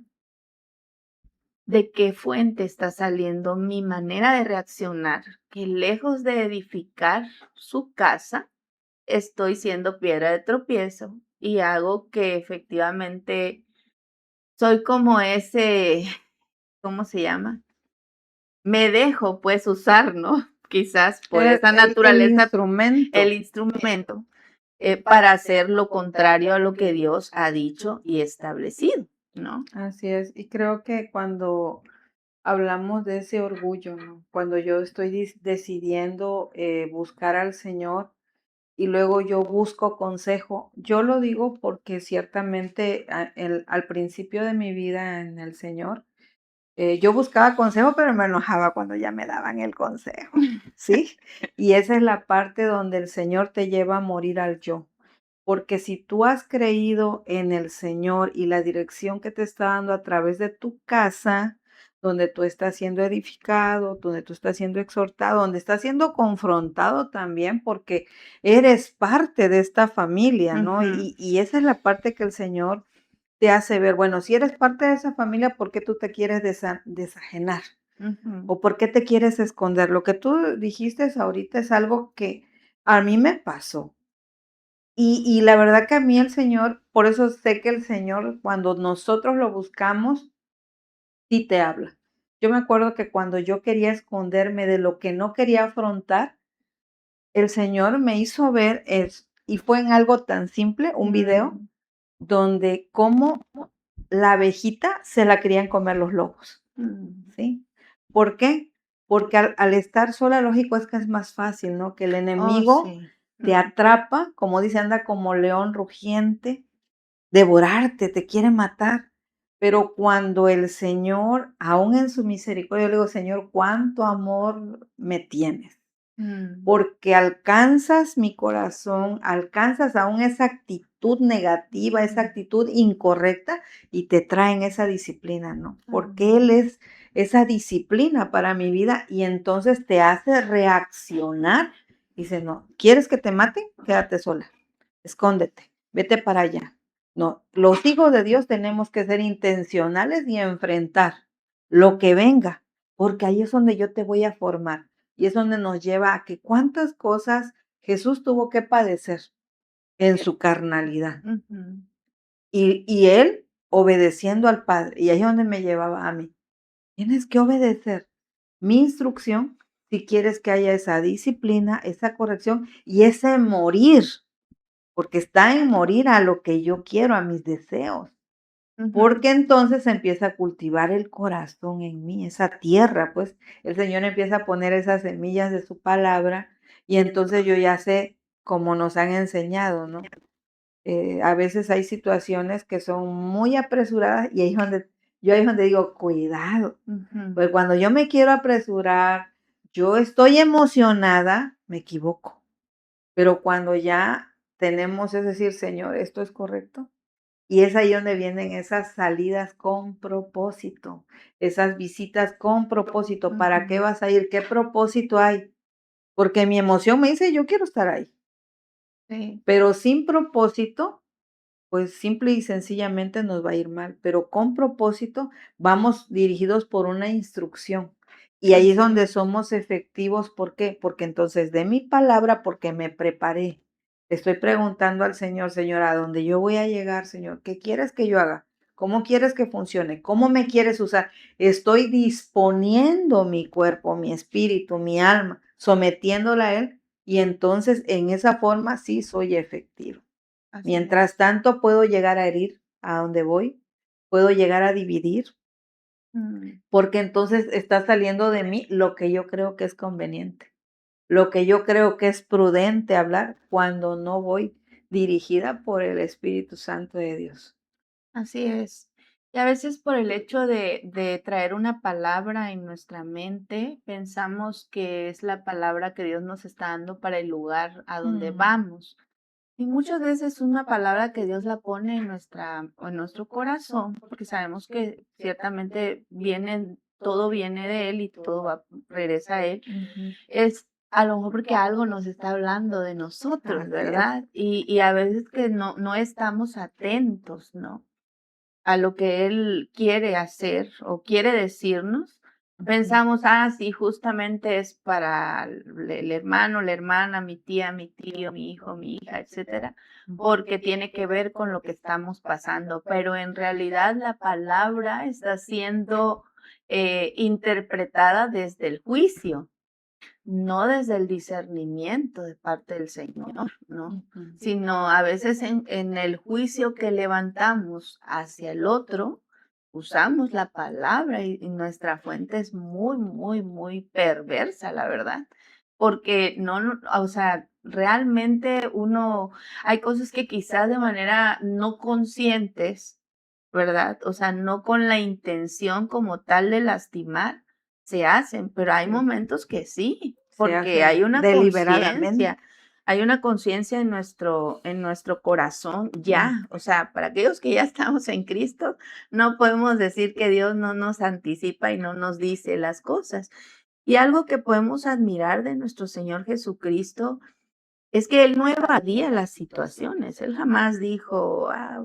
¿De qué fuente está saliendo mi manera de reaccionar? Que lejos de edificar su casa, estoy siendo piedra de tropiezo y hago que efectivamente soy como ese, ¿cómo se llama? Me dejo pues usar, ¿no? Quizás por esa El naturaleza, el instrumento. instrumento, para hacer lo contrario a lo que Dios ha dicho y establecido, ¿no? Así es. Y creo que cuando hablamos de ese orgullo, ¿no? Cuando yo estoy decidiendo buscar al Señor y luego yo busco consejo, yo lo digo porque ciertamente al principio de mi vida en el Señor, yo buscaba consejo, pero me enojaba cuando ya me daban el consejo, ¿sí? Y esa es la parte donde el Señor te lleva a morir al yo. Porque si tú has creído en el Señor y la dirección que te está dando a través de tu casa, donde tú estás siendo edificado, donde tú estás siendo exhortado, donde estás siendo confrontado también, porque eres parte de esta familia, ¿no? Ujú, Y esa es la parte que el Señor te hace ver, bueno, si eres parte de esa familia, ¿por qué tú te quieres desajenar? ujú. ¿O por qué te quieres esconder? Lo que tú dijiste ahorita es algo que a mí me pasó. Y la verdad que a mí el Señor, por eso sé que el Señor, cuando nosotros lo buscamos, sí te habla. Yo me acuerdo que cuando yo quería esconderme de lo que no quería afrontar, el Señor me hizo ver y fue en algo tan simple, un video, Mm, donde cómo la abejita se la querían comer los lobos, mm. ¿sí? ¿Por qué? Porque al estar sola, lógico, es que es más fácil, ¿no? Que el Oh, enemigo sí. te Mm, atrapa, como dice, anda como león rugiente, devorarte, te quiere matar. Pero cuando el Señor, aún en su misericordia, yo le digo: "Señor, cuánto amor me tienes", mm, porque alcanzas mi corazón, alcanzas aún esa actitud negativa, esa mm, actitud incorrecta, y te traen esa disciplina, ¿no? Porque Él mm, es esa disciplina para mi vida, y entonces te hace reaccionar. Dice: "No, ¿quieres que te maten? Quédate sola, escóndete, vete para allá". No, los hijos de Dios tenemos que ser intencionales y enfrentar lo que venga, porque ahí es donde yo te voy a formar. Y es donde nos lleva a que cuántas cosas Jesús tuvo que padecer en su carnalidad. ujú. Y él obedeciendo al Padre. Y ahí es donde me llevaba a mí. Tienes que obedecer mi instrucción si quieres que haya esa disciplina, esa corrección y ese morir porque está en morir a lo que yo quiero, a mis deseos. Ujú, Porque entonces se empieza a cultivar el corazón en mí, esa tierra, pues, el Señor empieza a poner esas semillas de su palabra, y entonces yo ya sé, como nos han enseñado, ¿no? A veces hay situaciones que son muy apresuradas y ahí es donde digo: "Cuidado", ujú, porque cuando yo me quiero apresurar, yo estoy emocionada, me equivoco, pero cuando ya tenemos, es decir: "Señor, ¿esto es correcto?". Y es ahí donde vienen esas salidas con propósito, esas visitas con propósito. ¿Para qué ujú. vas a ir? ¿Qué propósito hay? Porque mi emoción me dice: "Yo quiero estar ahí", Sí, pero sin propósito, pues simple y sencillamente nos va a ir mal, pero con propósito vamos dirigidos por una instrucción. Y ahí es así donde es. somos efectivos, ¿por qué? Porque entonces de mi palabra, porque me preparé. Le estoy preguntando al Señor: "Señor, ¿a dónde yo voy a llegar, Señor? ¿Qué quieres que yo haga? ¿Cómo quieres que funcione? ¿Cómo me quieres usar?". Estoy disponiendo mi cuerpo, mi espíritu, mi alma, sometiéndola a Él, y entonces en esa forma sí soy efectivo. Así Mientras es. tanto, puedo llegar a herir a donde voy, puedo llegar a dividir, Mm, porque entonces está saliendo de mí lo que yo creo que es conveniente, lo que yo creo que es prudente hablar cuando no voy dirigida por el Espíritu Santo de Dios. así es. Y a veces por el hecho de traer una palabra en nuestra mente, pensamos que es la palabra que Dios nos está dando para el lugar a donde Mm, vamos. Y muchas veces una palabra que Dios la pone en nuestro corazón, porque sabemos que ciertamente todo viene de Él y todo regresa a Él, ujú, es a lo mejor porque algo nos está hablando de nosotros, así es. ¿verdad? Y a veces que no estamos atentos, ¿no? A lo que él quiere hacer o quiere decirnos, Ujú, pensamos, ah, sí, justamente es para el hermano, la hermana, mi tía, mi tío, mi hijo, mi hija, etcétera, ujú. porque tiene que ver con lo que estamos pasando, pero en realidad la palabra está siendo interpretada desde el juicio, no desde el discernimiento de parte del Señor, ¿no? Ujú. Sino a veces en el juicio que levantamos hacia el otro, usamos la palabra y nuestra fuente es muy, muy, muy perversa, la verdad. Porque o sea, realmente hay cosas que quizás de manera no conscientes, ¿verdad? O sea, no con la intención como tal de lastimar, se hacen, pero hay Sí, momentos que sí, se porque hacen deliberadamente. hay una conciencia en nuestro corazón Mm, ya, o sea, para aquellos que ya estamos en Cristo, no podemos decir que Dios no nos anticipa y no nos dice las cosas. Y algo que podemos admirar de nuestro Señor Jesucristo es que Él no evadía las situaciones, Él jamás dijo: "Ah,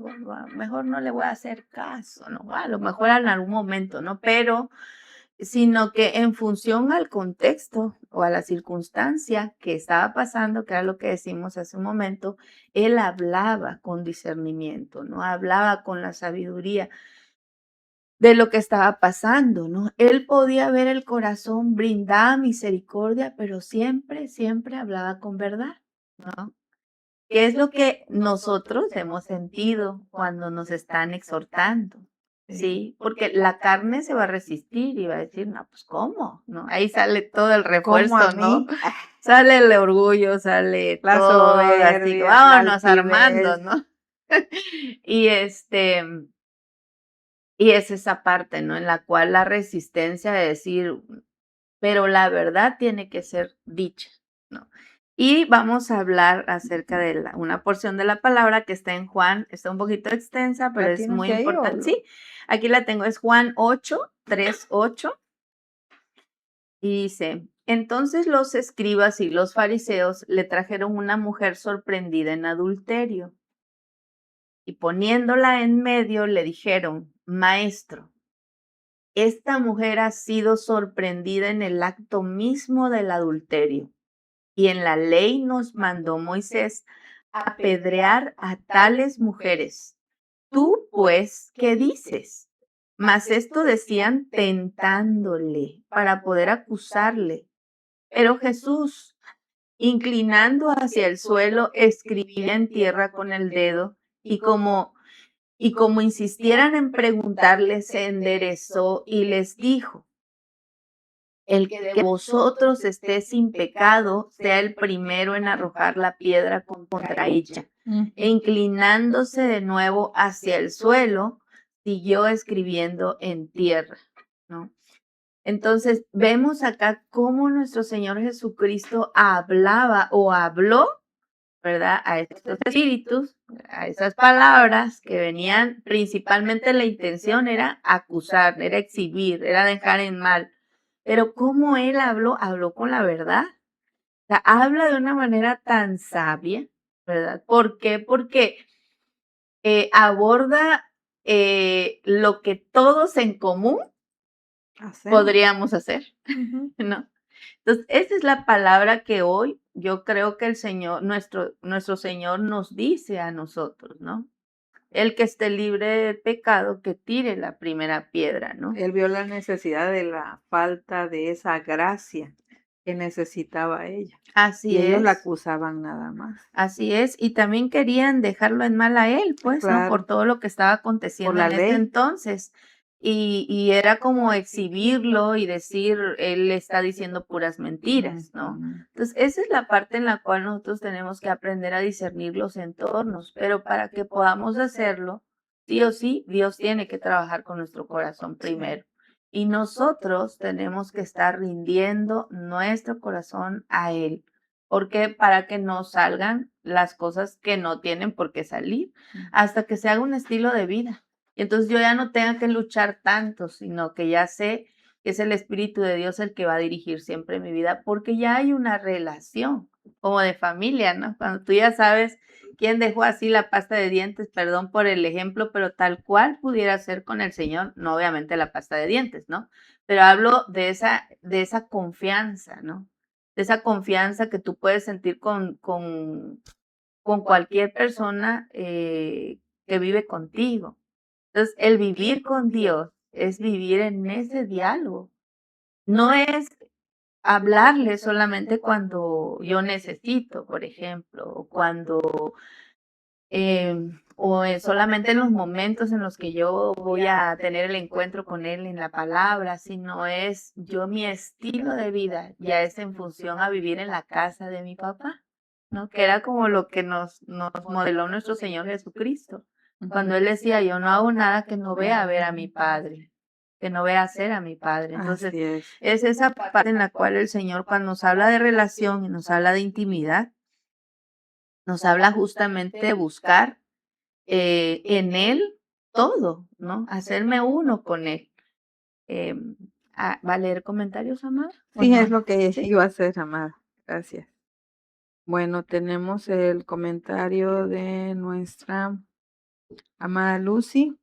mejor no le voy a hacer caso", ¿no? A lo mejor en algún momento, ¿no? Pero sino que en función al contexto o a la circunstancia que estaba pasando, que era lo que decimos hace un momento, él hablaba con discernimiento, ¿no? Hablaba con la sabiduría de lo que estaba pasando, ¿no? Él podía ver el corazón, brindaba misericordia, pero siempre, siempre hablaba con verdad, ¿no? ¿Qué es lo que nosotros hemos sentido cuando nos están exhortando? sí. Sí, porque la carne se va a resistir y va a decir, no, pues ¿cómo? ¿No? Ahí sale todo el ¿Cómo a refuerzo, ¿no? mí? Sale el orgullo, sale La todo así, soberbia, la vámonos armando, altivez. ¿no? Y y es esa parte, ¿no? En la cual la resistencia de decir, pero la verdad tiene que ser dicha, ¿no? Y vamos a hablar acerca de una porción de la palabra que está en Juan, está un poquito extensa, pero ¿La es tienes muy ahí o importante. lo? Sí, aquí la tengo, es Juan 8:3-8, y dice, entonces los escribas y los fariseos le trajeron una mujer sorprendida en adulterio, y poniéndola en medio le dijeron, maestro, esta mujer ha sido sorprendida en el acto mismo del adulterio. Y en la ley nos mandó Moisés apedrear a tales mujeres. Tú, pues, ¿qué dices? Mas esto decían tentándole para poder acusarle. Pero Jesús, Inclinando hacia el suelo, escribía en tierra con el dedo, y como insistieran en preguntarle, se enderezó y les dijo: el que de vosotros esté sin pecado, sea el primero en arrojar la piedra contra ella. E inclinándose de nuevo hacia el suelo, siguió escribiendo en tierra, ¿no? Entonces, vemos acá cómo nuestro Señor Jesucristo hablaba o habló, ¿verdad? A estos espíritus, a esas palabras que venían, principalmente la intención era acusar, era exhibir, era dejar en mal. Pero cómo él habló con la verdad. O sea, habla de una manera tan sabia, ¿verdad? ¿Por qué? Porque aborda lo que todos en común podríamos hacer, ¿no? Entonces, esa es la palabra que hoy yo creo que el Señor, nuestro Señor nos dice a nosotros, ¿no? El que esté libre del pecado, que tire la primera piedra, ¿no? Él vio la necesidad de la falta de esa gracia que necesitaba ella. Así Y ellos la es. acusaban nada más. Así es, y también querían dejarlo en mal a él, pues, ¿no? Por Claro, todo lo que estaba por aconteciendo la en ese ley. entonces. Y era como exhibirlo y decir, él está diciendo puras mentiras, ¿no? Ujú. Entonces, esa es la parte en la cual nosotros tenemos que aprender a discernir los entornos, pero para que podamos hacerlo, sí o sí, Dios tiene que trabajar con nuestro corazón Sí. primero. Y nosotros tenemos que estar rindiendo nuestro corazón a Él. ¿Por qué? Para que no salgan las cosas que no tienen por qué salir, hasta que se haga un estilo de vida. Y entonces yo ya no tenga que luchar tanto, sino que ya sé que es el Espíritu de Dios el que va a dirigir siempre mi vida, porque ya hay una relación, como de familia, ¿no? Cuando tú ya sabes quién dejó así la pasta de dientes, perdón por el ejemplo, pero tal cual pudiera ser con el Señor, no obviamente la pasta de dientes, ¿no? Pero hablo de esa confianza, ¿no? De esa confianza que tú puedes sentir con cualquier persona que vive contigo. Entonces, el vivir con Dios es vivir en ese diálogo. No es hablarle solamente cuando yo necesito, por ejemplo, o cuando solamente en los momentos en los que yo voy a tener el encuentro con Él en la palabra, sino es yo mi estilo de vida, ya es en función a vivir en la casa de mi papá, ¿no? Que era como lo que nos modeló nuestro Señor Jesucristo. Cuando Él decía, yo no hago nada que no vea a ver a mi Padre, que no vea hacer a mi Padre. Entonces, Así es. es esa parte en la cual el Señor, cuando nos habla de relación y nos habla de intimidad, nos habla justamente de buscar en Él todo, ¿no? Hacerme uno con Él. ¿Va a leer comentarios, Amada? ¿O Sí, es no? lo que ¿Sí? iba a hacer, amada. Gracias. Bueno, tenemos el comentario de nuestra amada Lucy.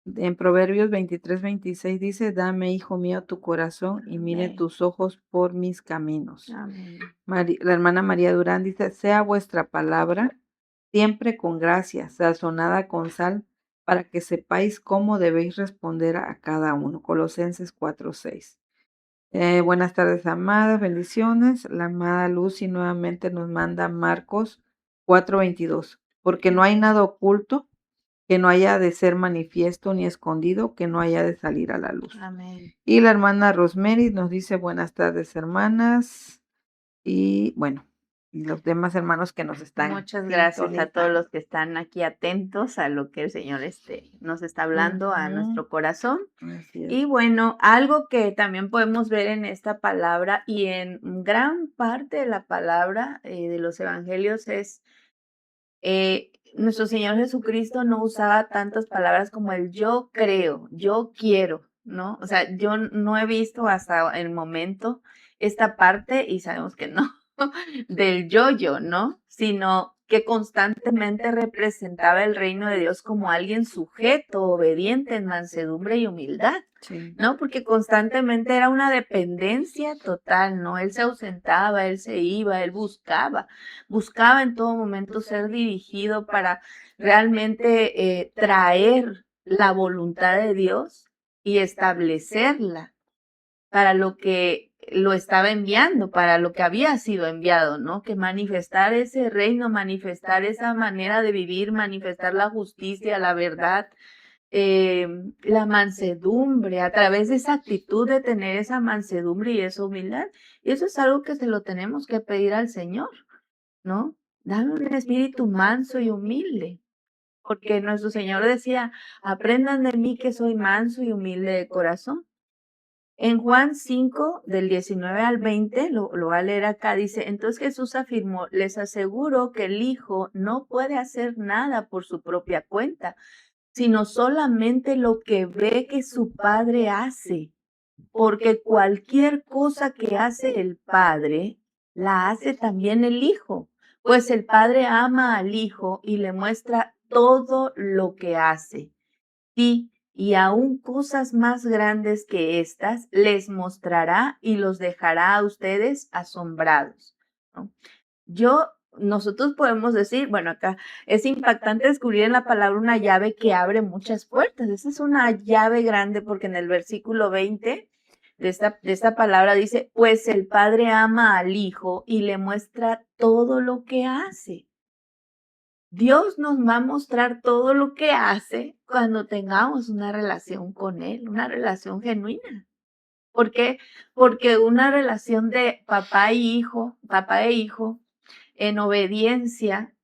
En Proverbios 23:26 dice: Dame, hijo mío, tu corazón y mire Amén. tus ojos por mis caminos. Amén. La hermana María Durán dice: sea vuestra palabra siempre con gracia, sazonada con sal, para que sepáis cómo debéis responder a cada uno. Colosenses 4:6. Buenas tardes, amadas, bendiciones. La amada Lucy nuevamente nos manda Marcos 4:22. Porque no hay nada oculto que no haya de ser manifiesto ni escondido, que no haya de salir a la luz. Amén. Y la hermana Rosemary nos dice: buenas tardes, hermanas. Y bueno, y los demás hermanos que nos están Muchas gracias a todos sintonizando. los que están aquí atentos a lo que el Señor nos está hablando a nuestro corazón. Así es. Y bueno, algo que también podemos ver en esta palabra y en gran parte de la palabra de los evangelios es nuestro Señor Jesucristo no usaba tantas palabras como el yo creo, yo quiero, ¿no? O sea, yo no he visto hasta el momento esta parte, y sabemos que no, del yo, ¿no? Sino que constantemente representaba el reino de Dios como alguien sujeto, obediente, en mansedumbre y humildad. Sí. ¿No? Porque constantemente era una dependencia total, ¿no? Él se ausentaba, él se iba, él buscaba en todo momento ser dirigido para realmente traer la voluntad de Dios y establecerla para lo que lo estaba enviando para lo que había sido enviado, ¿no? Que manifestar ese reino, manifestar esa manera de vivir, manifestar la justicia, la verdad, la mansedumbre, a través de esa actitud de tener esa mansedumbre y esa humildad. Y eso es algo que se lo tenemos que pedir al Señor, ¿no? Dame un espíritu manso y humilde, porque nuestro Señor decía, aprendan de mí que soy manso y humilde de corazón. En Juan 5, del 19 al 20, lo va a leer acá, dice, entonces Jesús afirmó, les aseguro que el Hijo no puede hacer nada por su propia cuenta, sino solamente lo que ve que su Padre hace, porque cualquier cosa que hace el Padre, la hace también el Hijo, pues el Padre ama al Hijo y le muestra todo lo que hace. Sí, y aún cosas más grandes que estas les mostrará y los dejará a ustedes asombrados, ¿no? Nosotros podemos decir, bueno, acá es impactante descubrir en la palabra una llave que abre muchas puertas. Esa es una llave grande porque en el versículo 20 de esta palabra dice, pues el Padre ama al Hijo y le muestra todo lo que hace. Dios nos va a mostrar todo lo que hace cuando tengamos una relación con Él, una relación genuina. ¿Por qué? Porque una relación de papá e hijo, en obediencia,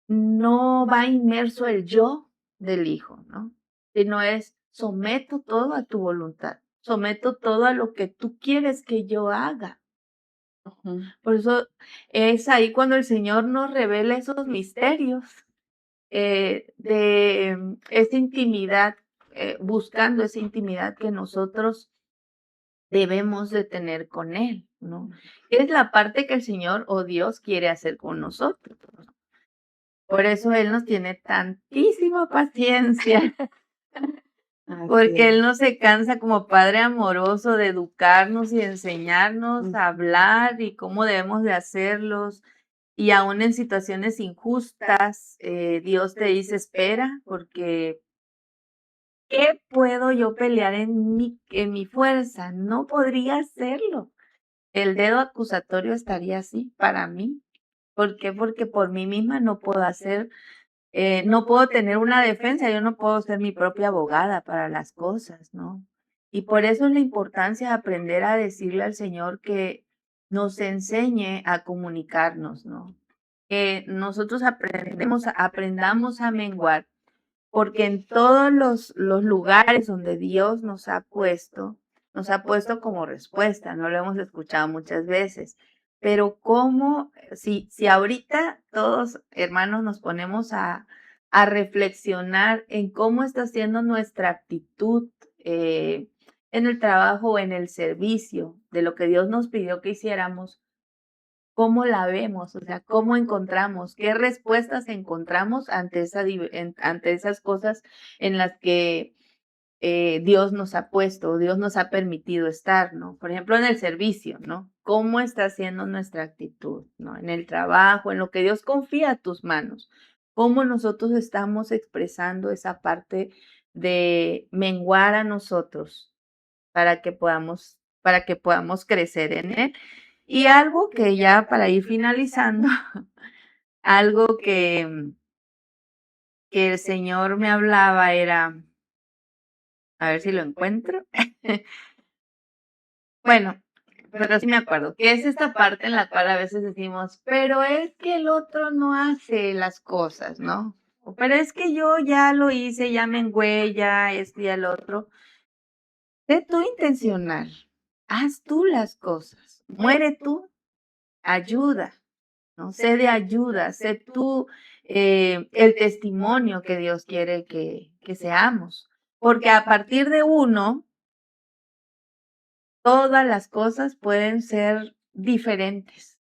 no va inmerso el yo del hijo, ¿no? Sino es, someto todo a tu voluntad, someto todo a lo que tú quieres que yo haga. Ujú. Por eso es ahí cuando el Señor nos revela esos misterios de esa intimidad, buscando esa intimidad que nosotros debemos de tener con Él, ¿no? Es la parte que el Señor o Dios quiere hacer con nosotros. Por eso Él nos tiene tantísima paciencia, Así porque es. Él no se cansa como Padre amoroso de educarnos y enseñarnos a Ujú. hablar y cómo debemos de hacerlos. Y aún en situaciones injustas, Dios te dice, espera, porque ¿qué puedo yo pelear en mi fuerza? No podría hacerlo. El dedo acusatorio estaría así para mí. ¿Por qué? Porque por mí misma no puedo hacer, no puedo tener una defensa, yo no puedo ser mi propia abogada para las cosas, ¿no? Y por eso es la importancia de aprender a decirle al Señor que nos enseñe a comunicarnos, ¿no? Que nosotros aprendamos a menguar porque en todos los lugares donde Dios nos ha puesto como respuesta, no lo hemos escuchado muchas veces, pero cómo, si ahorita todos hermanos nos ponemos a reflexionar en cómo está siendo nuestra actitud en el trabajo o en el servicio de lo que Dios nos pidió que hiciéramos, ¿cómo la vemos? O sea, ¿cómo encontramos? ¿Qué respuestas encontramos ante ante esas cosas en las que Dios nos ha puesto, Dios nos ha permitido estar, ¿no? Por ejemplo, en el servicio, ¿no? ¿Cómo está siendo nuestra actitud, ¿no? En el trabajo, en lo que Dios confía a tus manos. ¿Cómo nosotros estamos expresando esa parte de menguar a nosotros para que podamos crecer en Él? Y algo que ya para ir finalizando, algo que el Señor me hablaba era, a ver si lo encuentro. Bueno, pero sí me acuerdo, que es esta parte en la cual a veces decimos, pero es que el otro no hace las cosas, ¿no? Pero es que yo ya lo hice, ya mengué, ya esto y el otro. Sé tú intencional, haz tú las cosas, muere tú, ayuda. ¿No? Sé de ayuda, sé tú el testimonio que Dios quiere que seamos. Porque a partir de uno, todas las cosas pueden ser diferentes.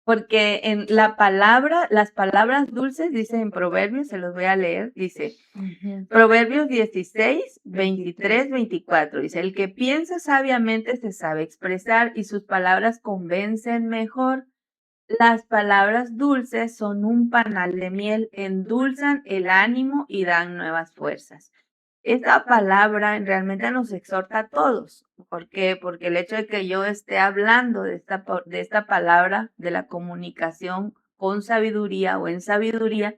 Porque en la palabra, las palabras dulces, dice en Proverbios, se los voy a leer, dice, Ujú. Proverbios 16, 23, 24, dice, el que piensa sabiamente se sabe expresar y sus palabras convencen mejor. Las palabras dulces son un panal de miel, endulzan el ánimo y dan nuevas fuerzas. esta palabra realmente nos exhorta a todos. ¿Por qué? Porque el hecho de que yo esté hablando de esta palabra, de la comunicación con sabiduría o en sabiduría,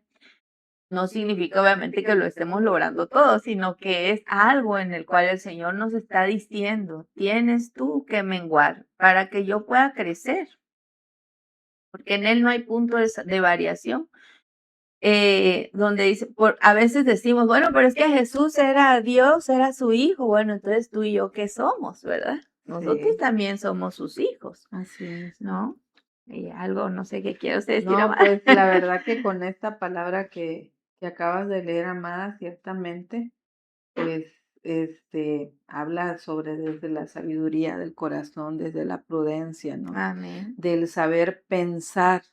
no significa obviamente que lo estemos logrando todo, sino que es algo en el cual el Señor nos está diciendo, tienes tú que menguar para que yo pueda crecer, porque en Él no hay punto de variación. Donde dice, a veces decimos, bueno, pero es que Jesús era Dios, era su hijo. Bueno, entonces tú y yo, ¿qué somos, verdad? Nosotros Sí, también somos sus hijos, así es. ¿no? Y algo, no sé qué quiere usted decir, No, amada. pues la verdad que con esta palabra que acabas de leer, amada, ciertamente, pues habla sobre desde la sabiduría del corazón, desde la prudencia, ¿no? Amén. Del saber pensar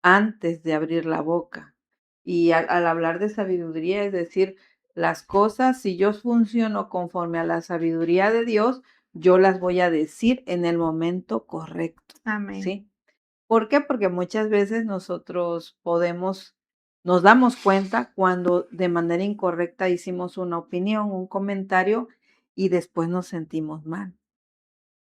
antes de abrir la boca. Y al hablar de sabiduría, es decir, las cosas, si yo funciono conforme a la sabiduría de Dios, yo las voy a decir en el momento correcto, Amén. ¿sí? ¿Por qué? Porque muchas veces nosotros nos damos cuenta cuando de manera incorrecta hicimos una opinión, un comentario y después nos sentimos mal,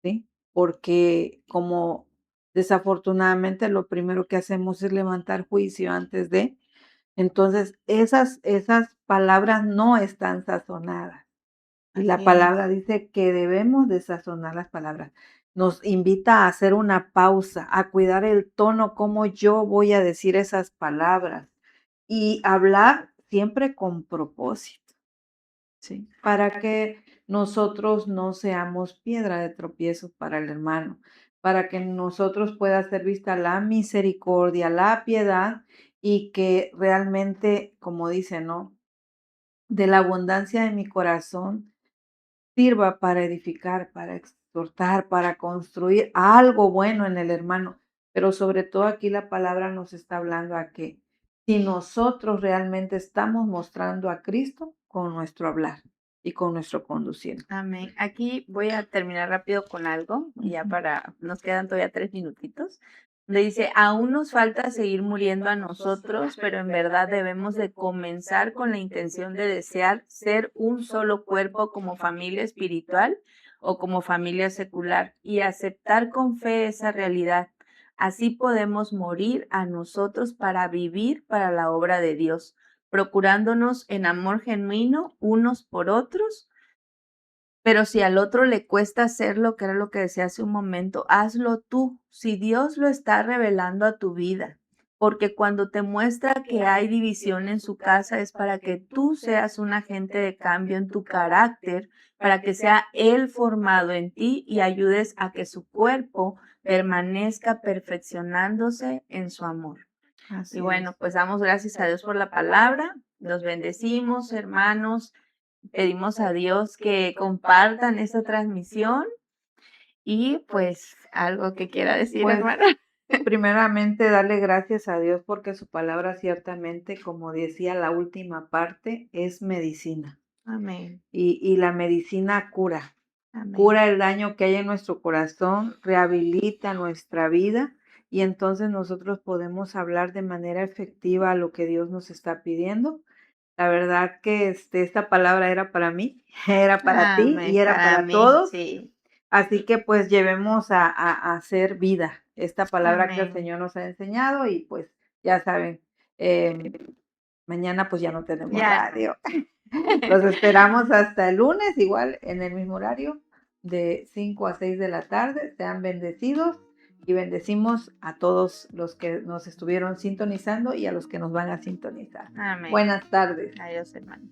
¿sí? Porque como desafortunadamente lo primero que hacemos es levantar juicio antes de, entonces esas palabras no están sazonadas. Y la Así es. palabra dice que debemos de sazonar las palabras. Nos invita a hacer una pausa, a cuidar el tono, cómo yo voy a decir esas palabras y hablar siempre con propósito, ¿sí? Para que nosotros no seamos piedra de tropiezo para el hermano, para que nosotros pueda ser vista la misericordia, la piedad y que realmente, como dice, ¿no? De la abundancia de mi corazón sirva para edificar, para exhortar, para construir algo bueno en el hermano. Pero sobre todo aquí la palabra nos está hablando a que si nosotros realmente estamos mostrando a Cristo con nuestro hablar y con nuestro conducir. Amén. Aquí voy a terminar rápido con algo, ya Ujú. nos quedan todavía 3 minutitos. Le dice, aún nos falta seguir muriendo a nosotros, pero en verdad debemos de comenzar con la intención de desear ser un solo cuerpo como familia espiritual o como familia secular y aceptar con fe esa realidad. Así podemos morir a nosotros para vivir para la obra de Dios, procurándonos en amor genuino unos por otros, pero si al otro le cuesta hacerlo, que era lo que decía hace un momento, hazlo tú. Si Dios lo está revelando a tu vida, porque cuando te muestra que hay división en su casa es para que tú seas un agente de cambio en tu carácter, para que sea Él formado en ti y ayudes a que su cuerpo permanezca perfeccionándose en su amor. Y Así bueno, es. pues damos gracias a Dios por la palabra. Los bendecimos, hermanos. Pedimos a Dios que compartan esta transmisión y pues algo que quiera decir, Pues hermana. primeramente darle gracias a Dios porque su palabra ciertamente, como decía la última parte, es medicina. Amén, Y la medicina cura. amén, Cura el daño que hay en nuestro corazón, rehabilita nuestra vida y entonces nosotros podemos hablar de manera efectiva lo que Dios nos está pidiendo. La verdad que esta palabra era para mí, era para ti y amén, era para para mí, todos. sí, Así que pues llevemos a hacer vida esta palabra que el amén, Señor nos ha enseñado y pues ya saben, em, mañana pues ya no tenemos ya no. radio. Los esperamos hasta el lunes, igual en el mismo horario, de 5 a 6 de la tarde. Sean bendecidos y bendecimos a todos los que nos estuvieron sintonizando y a los que nos van a sintonizar. Amén. Buenas tardes. Adiós, hermano.